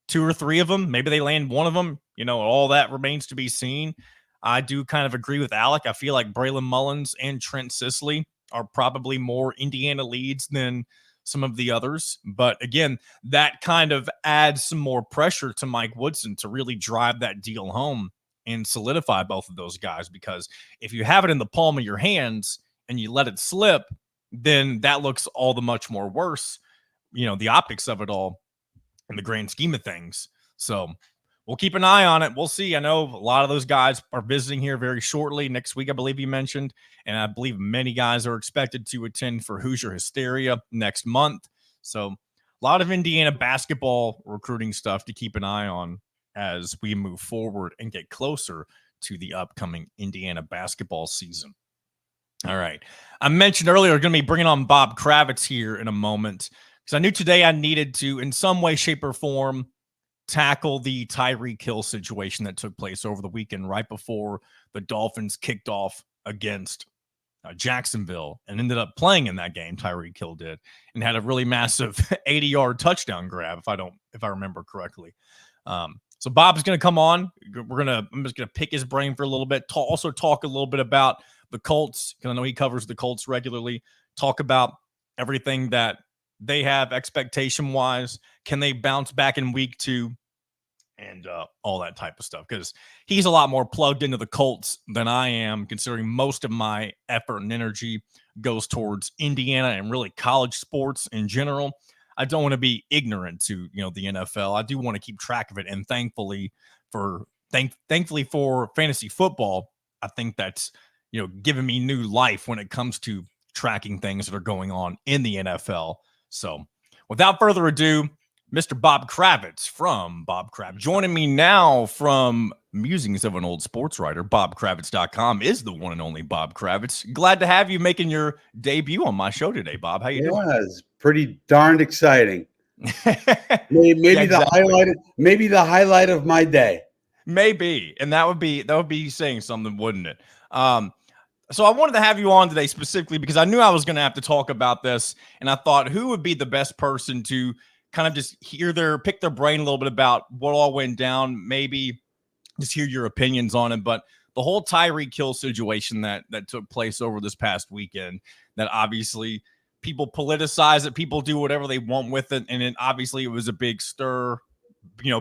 two or three of them. Maybe they land one of them. All that remains to be seen. I do kind of agree with Alec. I feel like Braylon Mullins and Trent Sisley are probably more Indiana leads than some of the others. But again, that kind of adds some more pressure to Mike Woodson to really drive that deal home and solidify both of those guys. Because if you have it in the palm of your hands and you let it slip, then that looks all the much more worse, the optics of it all in the grand scheme of things. So we'll keep an eye on it. We'll see. I know a lot of those guys are visiting here very shortly. Next week, I believe you mentioned. And I believe many guys are expected to attend for Hoosier Hysteria next month. So a lot of Indiana basketball recruiting stuff to keep an eye on as we move forward and get closer to the upcoming Indiana basketball season. All right. I mentioned earlier we're going to be bringing on Bob Kravitz here in a moment because I knew today I needed to, in some way, shape, or form, tackle the Tyreek Hill situation that took place over the weekend right before the Dolphins kicked off against Jacksonville and ended up playing in that game. Tyreek Hill did, and had a really massive 80-yard touchdown grab, if I remember correctly. So Bob's going to come on. I'm just going to pick his brain for a little bit. Also talk a little bit about the Colts, because I know he covers the Colts regularly. Talk about everything that they have expectation-wise. Can they bounce back in week 2? And all that type of stuff, because he's a lot more plugged into the Colts than I am, considering most of my effort and energy goes towards Indiana and really college sports in general. I don't want to be ignorant to the NFL. I do want to keep track of it, and thankfully for fantasy football, I think that's giving me new life when it comes to tracking things that are going on in the NFL. So without further ado, Mr. Bob Kravitz from Bob Kravitz. Joining me now from Musings of an Old Sports Writer, BobKravitz.com, is the one and only Bob Kravitz. Glad to have you making your debut on my show today, Bob. How you doing? Yeah, it's pretty darned exciting. Maybe yeah, exactly. Maybe the highlight of my day. Maybe, and that would be saying something, wouldn't it? So I wanted to have you on today specifically because I knew I was going to have to talk about this, and I thought who would be the best person to kind of just pick their brain a little bit about what all went down, maybe just hear your opinions on it. But the whole Tyreek Hill situation that took place over this past weekend, that obviously people politicize it, people do whatever they want with it. And it was a big stir,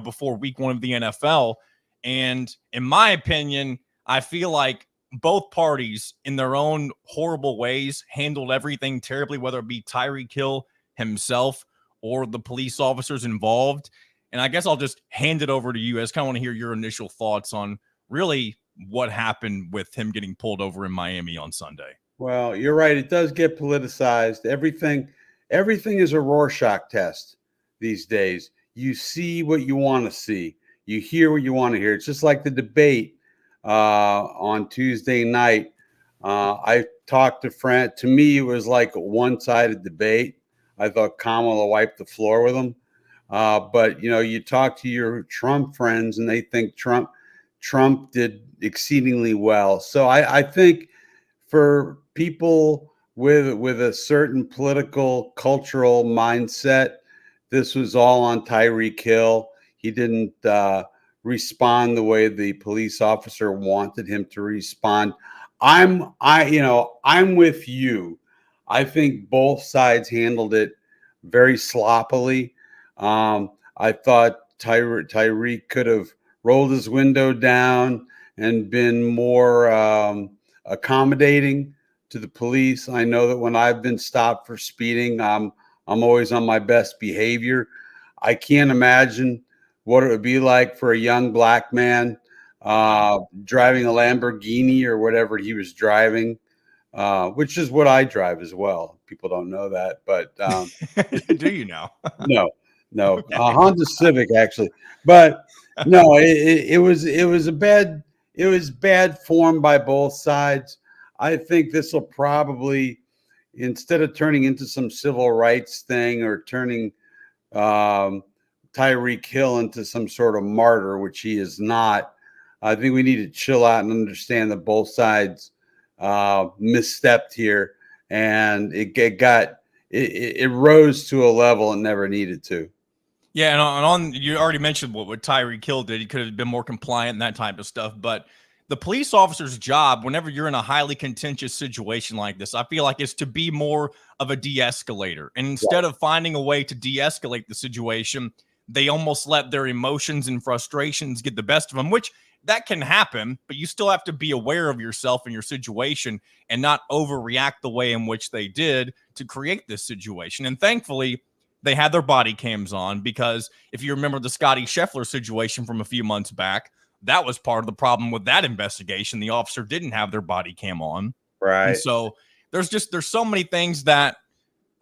before week 1 of the NFL. And in my opinion, I feel like both parties in their own horrible ways handled everything terribly, whether it be Tyreek Hill himself or the police officers involved. And I guess I'll just hand it over to you. I just kind of want to hear your initial thoughts on really what happened with him getting pulled over in Miami on Sunday. Well, you're right. It does get politicized. Everything is a Rorschach test these days. You see what you want to see. You hear what you want to hear. It's just like the debate on Tuesday night. I talked to friend. To me, it was like a one-sided debate. I thought Kamala wiped the floor with him. But, you talk to your Trump friends and they think Trump did exceedingly well. So I think for people with a certain political, cultural mindset, this was all on Tyreek Hill. He didn't respond the way the police officer wanted him to respond. I'm with you. I think both sides handled it very sloppily. I thought Tyreek could have rolled his window down and been more accommodating to the police. I know that when I've been stopped for speeding, I'm always on my best behavior. I can't imagine what it would be like for a young black man driving a Lamborghini or whatever he was driving. Which is what I drive as well. People don't know that, but do you know? No, Honda Civic actually, but no, it was bad form by both sides. I think this will probably, instead of turning into some civil rights thing or turning Tyreek Hill into some sort of martyr, which he is not, I think we need to chill out and understand that both sides misstepped here, and it rose to a level it never needed to. Yeah, and on you already mentioned what Tyreek Hill did. He could have been more compliant and that type of stuff. But the police officer's job, whenever you're in a highly contentious situation like this, I feel like is to be more of a de-escalator. And instead of finding a way to de-escalate the situation, they almost let their emotions and frustrations get the best of them, which that can happen, but you still have to be aware of yourself and your situation and not overreact the way in which they did to create this situation. And thankfully, they had their body cams on, because if you remember the Scotty Scheffler situation from a few months back, that was part of the problem with that investigation. The officer didn't have their body cam on. Right. And so there's so many things that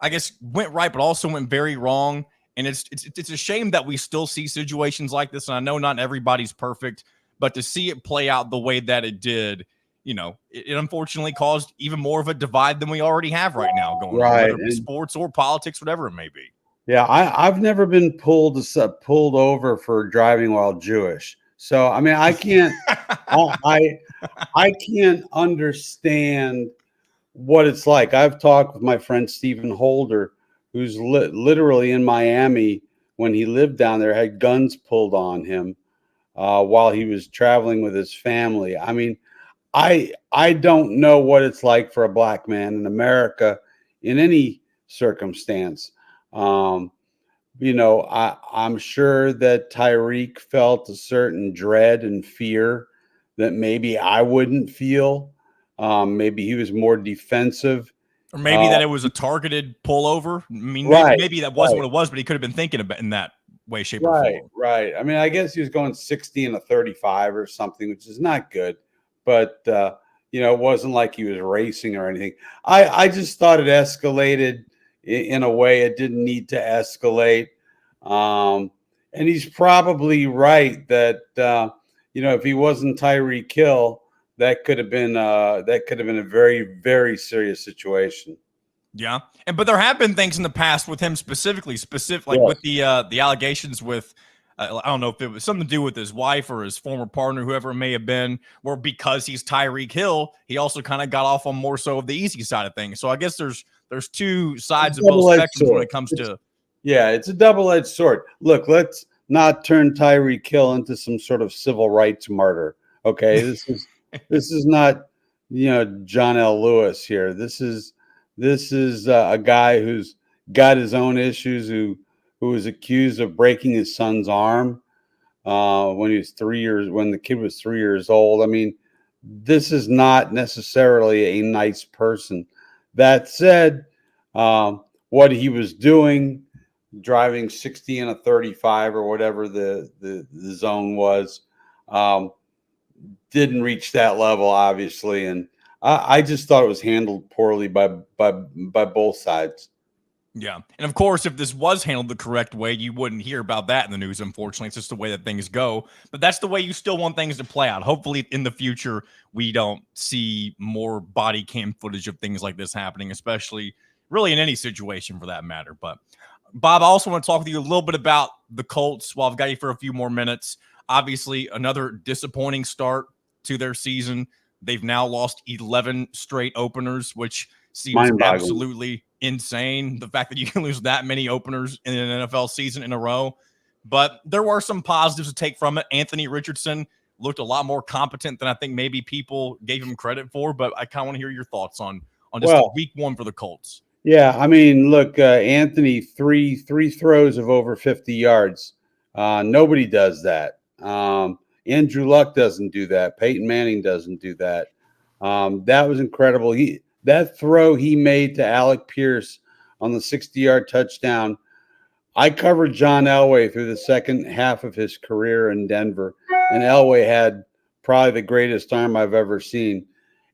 I guess went right, but also went very wrong. And it's a shame that we still see situations like this. And I know not everybody's perfect, but to see it play out the way that it did, it unfortunately caused even more of a divide than we already have right now going on, whether it be sports or politics, whatever it may be. Yeah, I've never been pulled over for driving while Jewish. So I mean, I can't I can't understand what it's like. I've talked with my friend Stephen Holder, who's literally in Miami when he lived down there, had guns pulled on him while he was traveling with his family. I mean, I don't know what it's like for a black man in America in any circumstance. I'm sure that Tyreek felt a certain dread and fear that maybe I wouldn't feel. Maybe he was more defensive. Or maybe that it was a targeted pullover. I mean, maybe that wasn't what it was, but he could have been thinking about in that way, shape, or form. Right. I mean, I guess he was going 60 and a 35 or something, which is not good. But, it wasn't like he was racing or anything. I just thought it escalated in a way it didn't need to escalate. And he's probably right that, if he wasn't Tyreek Hill, that could have been a very, very serious situation. Yeah. But there have been things in the past with him specifically, like with the allegations with, I don't know if it was something to do with his wife or his former partner, whoever it may have been, where because he's Tyreek Hill, he also kind of got off on more so of the easy side of things. So I guess there's two sides of both spectrums when it comes to. Yeah, it's a double-edged sword. Look, let's not turn Tyreek Hill into some sort of civil rights martyr. Okay, this is not John L. Lewis here. This is a guy who's got his own issues, who was accused of breaking his son's arm when the kid was 3 years old. I mean, this is not necessarily a nice person. That said, what he was doing, driving 60 and a 35 or whatever the zone was, didn't reach that level, obviously. And I just thought it was handled poorly by both sides. Yeah. And of course, if this was handled the correct way, you wouldn't hear about that in the news. Unfortunately, it's just the way that things go. But that's the way you still want things to play out. Hopefully in the future, we don't see more body cam footage of things like this happening, especially really in any situation for that matter. But Bob, I also want to talk with you a little bit about the Colts while I've got you for a few more minutes. Obviously, another disappointing start to their season. They've now lost 11 straight openers, which seems absolutely insane. The fact that you can lose that many openers in an NFL season in a row. But there were some positives to take from it. Anthony Richardson looked a lot more competent than I think maybe people gave him credit for. But I kind of want to hear your thoughts on just week one for the Colts. Yeah, I mean, look, Anthony, three throws of over 50 yards. Nobody does that. Andrew Luck doesn't do that. Peyton Manning doesn't do that. That was incredible. That throw he made to Alec Pierce on the 60-yard touchdown. I covered John Elway through the second half of his career in Denver, and Elway had probably the greatest arm I've ever seen.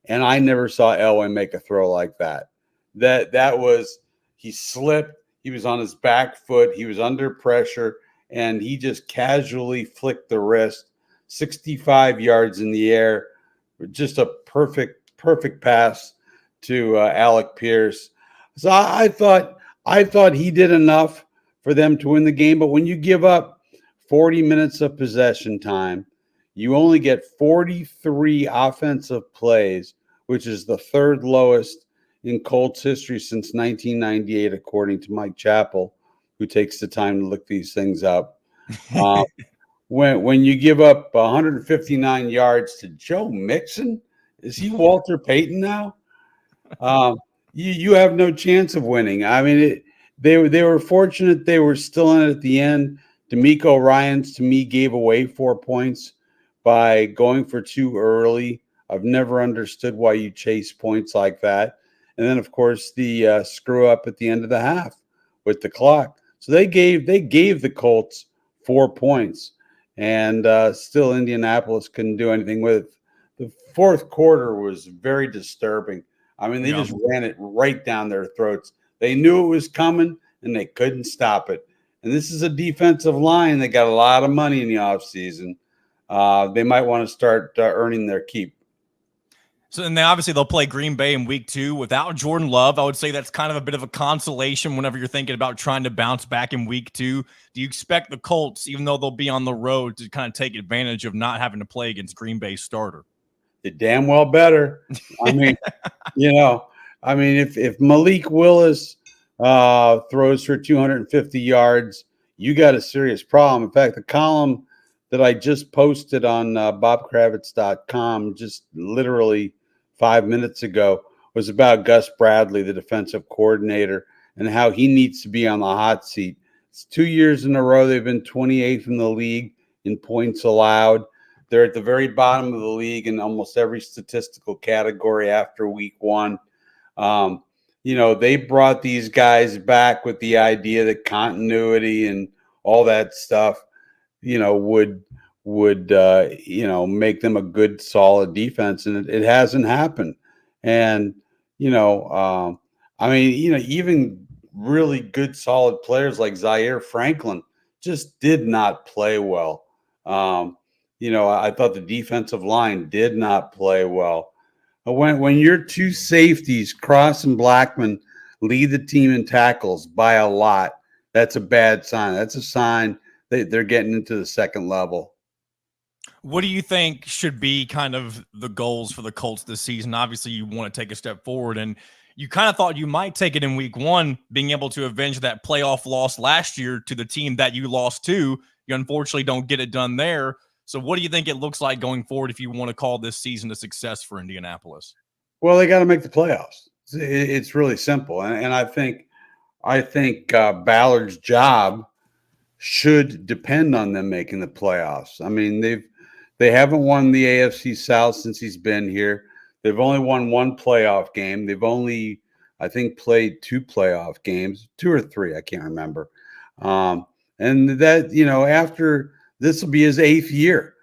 And I never saw Elway make a throw like that. That was, he slipped. He was on his back foot. He was under pressure, and he just casually flicked the wrist, 65 yards in the air. Just a perfect pass to Alec Pierce. So I thought he did enough for them to win the game. But when you give up 40 minutes of possession time, you only get 43 offensive plays, which is the third lowest in Colts history since 1998, according to Mike Chappell, who takes the time to look these things up. When you give up 159 yards to Joe Mixon, is he Walter Payton now? You have no chance of winning. I mean, they were fortunate they were still in it at the end. D'Amico Ryans, to me, gave away 4 points, by going for two early. I've never understood why you chase points like that. And then, of course, the screw up at the end of the half with the clock. So they gave the Colts 4 points, and still Indianapolis couldn't do anything with it. The fourth quarter was very disturbing. I mean, they just ran it right down their throats. They knew it was coming, and they couldn't stop it. And this is a defensive line that got a lot of money in the offseason. They might want to start earning their keep. So and they'll play Green Bay in week 2 without Jordan Love. I would say that's kind of a bit of a consolation whenever you're thinking about trying to bounce back in week 2. Do you expect the Colts, even though they'll be on the road, to kind of take advantage of not having to play against Green Bay's starter? You damn well better. I mean, if Malik Willis throws for 250 yards, you got a serious problem. In fact, the column that I just posted on bobkravitz.com just literally 5 minutes ago was about Gus Bradley, the defensive coordinator, and how he needs to be on the hot seat. It's 2 years in a row they've been 28th in the league in points allowed. They're at the very bottom of the league in almost every statistical category after week 1. They brought these guys back with the idea that continuity and all that stuff, would make them a good, solid defense, and it hasn't happened. And even really good, solid players like Zaire Franklin just did not play well. I thought the defensive line did not play well. When your two safeties, Cross and Blackman, lead the team in tackles by a lot, that's a bad sign. That's a sign that they're getting into the second level. What do you think should be kind of the goals for the Colts this season? Obviously, you want to take a step forward, and you kind of thought you might take it in week 1, being able to avenge that playoff loss last year to the team that you lost to. You unfortunately don't get it done there. So what do you think it looks like going forward if you want to call this season a success for Indianapolis? Well, they got to make the playoffs. It's really simple. And I think Ballard's job should depend on them making the playoffs. I mean, they haven't won the AFC South since he's been here. They've only won one playoff game. They've only, I think, played 2 playoff games, 2 or 3, I can't remember. And that, after this will be his 8th year,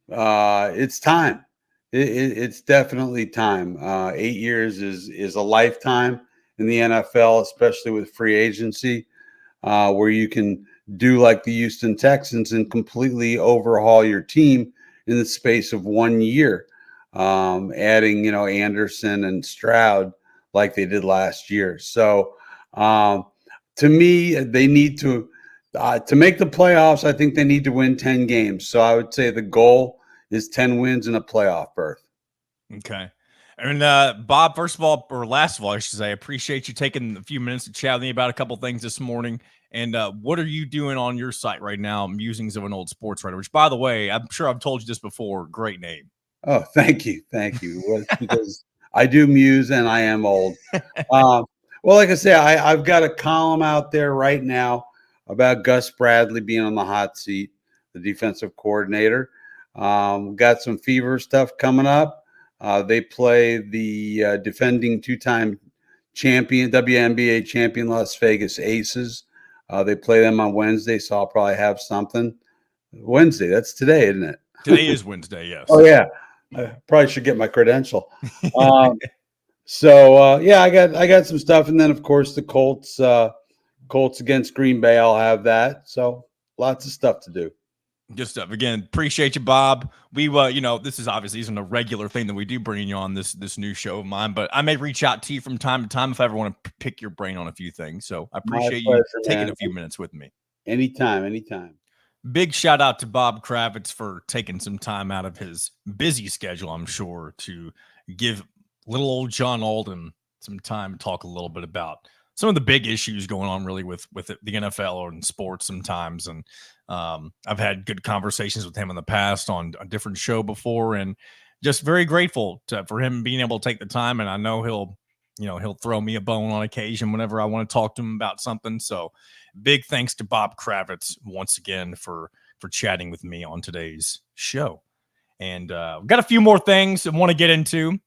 it's time. It's definitely time. 8 years is a lifetime in the NFL, especially with free agency, where you can do like the Houston Texans and completely overhaul your team in the space of 1 year, adding, Anderson and Stroud like they did last year. So to me, they need to make the playoffs. I think they need to win 10 games. So I would say the goal is 10 wins and a playoff berth. Okay. And Bob, first of all, or last of all, I should say, I appreciate you taking a few minutes to chat with me about a couple things this morning. And what are you doing on your site right now? Musings of an Old Sports Writer, which, by the way, I'm sure I've told you this before. Great name. Oh, thank you. Thank you. Well, because I do muse and I am old. Well, like I say, I've got a column out there right now about Gus Bradley being on the hot seat, the defensive coordinator. Got some fever stuff coming up. They play the defending 2-time champion, WNBA champion Las Vegas Aces. They play them on Wednesday, so I'll probably have something. Wednesday, that's today, isn't it? Today is Wednesday, yes. Oh, yeah. I probably should get my credential. I got some stuff. And then, of course, the Colts against Green Bay, I'll have that. So lots of stuff to do. Good stuff. Again, appreciate you, Bob. We, this is obviously isn't a regular thing that we do bringing you on this new show of mine, but I may reach out to you from time to time if I ever want to pick your brain on a few things. So I appreciate you taking a few minutes with me. Anytime. Big shout out to Bob Kravitz for taking some time out of his busy schedule, I'm sure, to give little old John Alden some time to talk a little bit about some of the big issues going on really with the NFL or in sports sometimes. And I've had good conversations with him in the past on a different show before, and just very grateful for him being able to take the time. And I know he'll, he'll throw me a bone on occasion whenever I want to talk to him about something. So big thanks to Bob Kravitz once again for chatting with me on today's show. And we've got a few more things I want to get into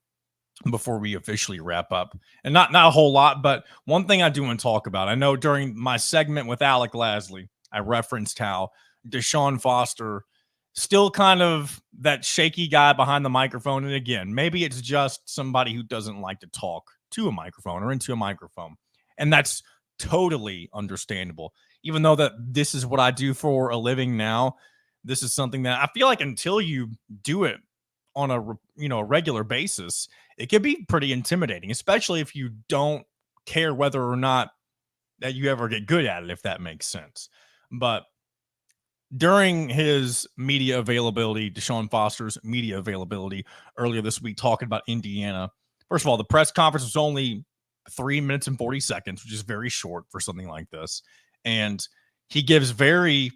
before we officially wrap up. And not a whole lot, but one thing I do want to talk about. I know during my segment with Alec Lasley, I referenced how Deshaun Foster still kind of that shaky guy behind the microphone. And again, maybe it's just somebody who doesn't like to talk to a microphone or into a microphone. And that's totally understandable. Even though that this is what I do for a living now, this is something that I feel like until you do it on a regular basis, it can be pretty intimidating, especially if you don't care whether or not that you ever get good at it, if that makes sense. But during his media availability, Deshaun Foster's media availability earlier this week, talking about Indiana, first of all, the press conference was only 3 minutes and 40 seconds, which is very short for something like this. And he gives very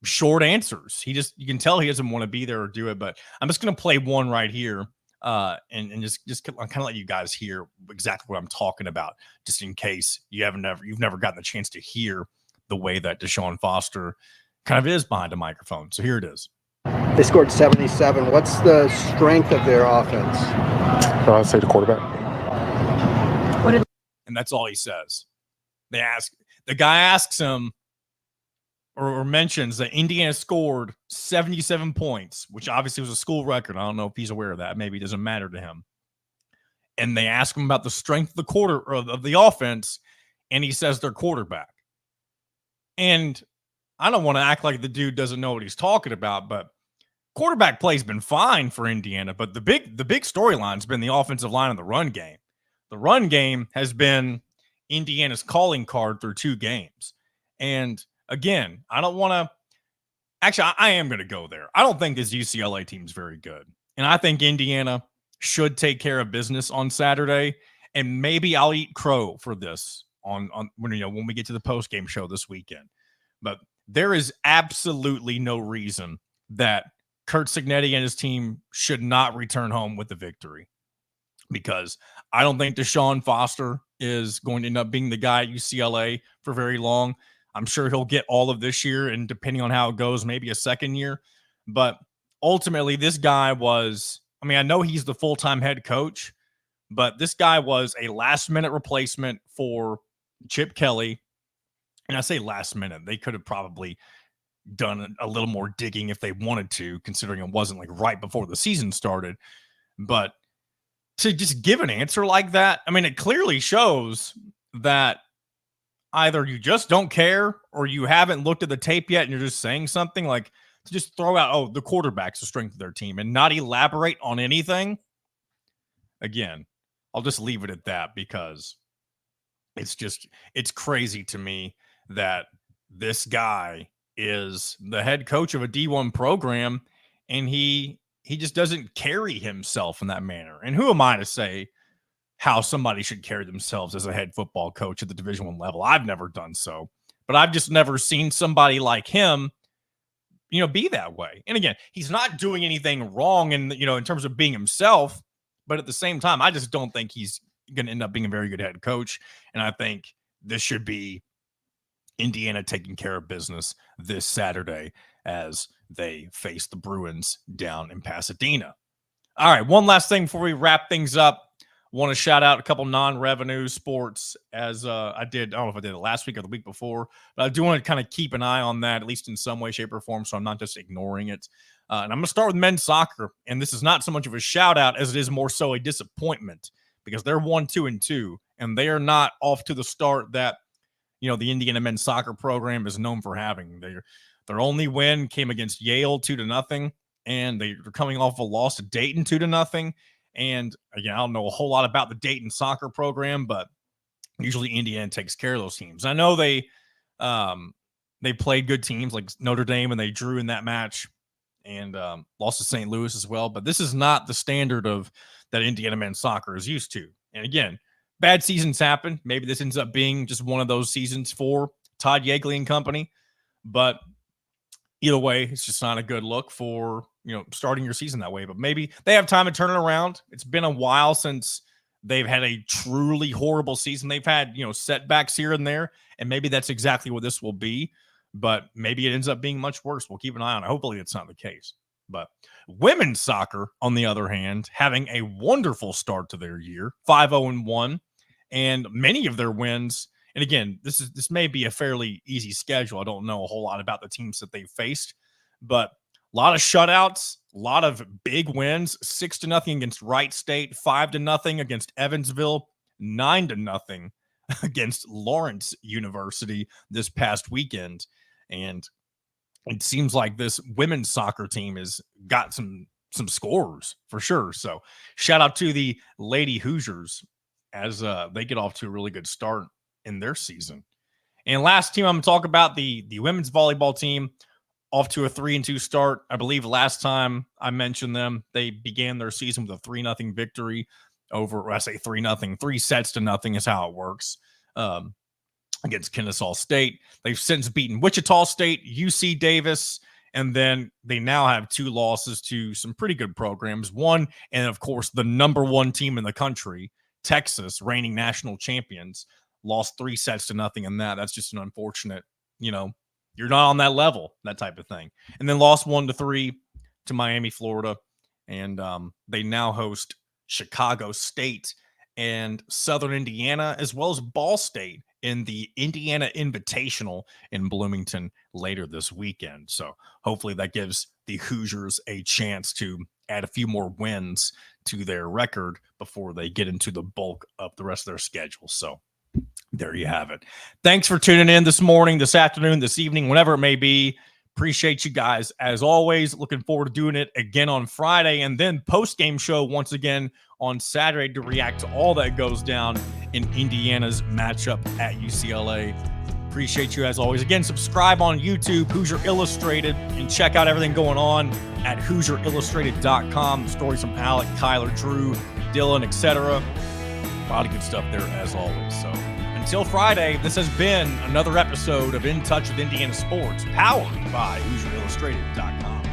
short answers. You can tell he doesn't want to be there or do it, but I'm just going to play one right here and just kind of let you guys hear exactly what I'm talking about, just in case you've never gotten the chance to hear the way that Deshaun Foster kind of is behind a microphone. So here it is. They scored 77. What's the strength of their offense? I'd say the quarterback. And that's all he says. The guy asks him or mentions that Indiana scored 77 points, which obviously was a school record. I don't know if he's aware of that. Maybe it doesn't matter to him. And they ask him about the strength of the offense, and he says their quarterback. And I don't want to act like the dude doesn't know what he's talking about, but quarterback play's been fine for Indiana. But the big storyline's been the offensive line and the run game. The run game has been Indiana's calling card through 2 games. And again, I don't want to – actually, I am going to go there. I don't think this UCLA team's very good. And I think Indiana should take care of business on Saturday. And maybe I'll eat crow for this on when we get to the post-game show this weekend. But there is absolutely no reason that Kurt Cignetti and his team should not return home with the victory. Because I don't think Deshaun Foster is going to end up being the guy at UCLA for very long. I'm sure he'll get all of this year, and depending on how it goes, maybe a second year. But ultimately, this guy was, I know he's the full-time head coach, but this guy was a last-minute replacement for Chip Kelly. And I say last minute. They could have probably done a little more digging if they wanted to, considering it wasn't like right before the season started. But to just give an answer like that, it clearly shows that either you just don't care or you haven't looked at the tape yet and you're just saying something like to just throw out, the quarterback's the strength of their team and not elaborate on anything. Again, I'll just leave it at that because it's crazy to me that this guy is the head coach of a D1 program and he just doesn't carry himself in that manner. And who am I to say how somebody should carry themselves as a head football coach at the Division I level? I've never done so, but I've just never seen somebody like him, be that way. And again, he's not doing anything wrong in terms of being himself, but at the same time, I just don't think he's going to end up being a very good head coach. And I think this should be Indiana taking care of business this Saturday as they face the Bruins down in Pasadena. All right, one last thing before we wrap things up. Want to shout out a couple non-revenue sports as I don't know if I did it last week or the week before, but I do want to kind of keep an eye on that, at least in some way, shape, or form, so I'm not just ignoring it. And I'm going to start with men's soccer, and this is not so much of a shout-out as it is more so a disappointment because they're 1-2-2, and they are not off to the start that the Indiana men's soccer program is known for having. Their only win came against Yale 2-0, and they're coming off a loss to Dayton 2-0. And again, I don't know a whole lot about the Dayton soccer program, but usually Indiana takes care of those teams. I know they played good teams like Notre Dame, and they drew in that match and lost to St. Louis as well. But this is not the standard of that Indiana men's soccer is used to. And again, bad seasons happen. Maybe this ends up being just one of those seasons for Todd Yeagley and company. But either way, it's just not a good look for, starting your season that way. But maybe they have time to turn it around. It's been a while since they've had a truly horrible season. They've had, setbacks here and there, and maybe that's exactly what this will be, but maybe it ends up being much worse. We'll keep an eye on it. Hopefully it's not the case. But women's soccer, on the other hand, having a wonderful start to their year, 5-0-1, and many of their wins. And again, this may be a fairly easy schedule. I don't know a whole lot about the teams that they've faced, but a lot of shutouts, a lot of big wins, 6-0 against Wright State, 5-0 against Evansville, 9-0 against Lawrence University this past weekend. And it seems like this women's soccer team has got some scorers for sure. So shout out to the Lady Hoosiers as they get off to a really good start in their season. And last team I'm going to talk about, the women's volleyball team, off to a 3-2 start. I believe last time I mentioned them, they began their season with a 3-0 victory over, I say 3-0, 3-0 is how it works, against Kennesaw State. They've since beaten Wichita State, UC Davis, and then they now have 2 losses to some pretty good programs. One, and of course, the number 1 team in the country, Texas, reigning national champions, lost 3-0 in that. That's just an unfortunate, you're not on that level, that type of thing. And then lost 1-3 to Miami, Florida. And they now host Chicago State and Southern Indiana, as well as Ball State in the Indiana Invitational in Bloomington later this weekend. So hopefully that gives the Hoosiers a chance to add a few more wins to their record before they get into the bulk of the rest of their schedule. So there you have it. Thanks for tuning in this morning, this afternoon, this evening, whenever it may be. Appreciate you guys as always. Looking forward to doing it again on Friday, and then post-game show once again on Saturday to react to all that goes down in Indiana's matchup at UCLA. Appreciate you as always. Again, subscribe on YouTube, Hoosier Illustrated, and check out everything going on at HoosierIllustrated.com. Stories from Alec, Kyler, Drew, Dylan, etc. A lot of good stuff there as always. So until Friday, this has been another episode of In Touch with Indiana Sports, powered by HoosierIllustrated.com.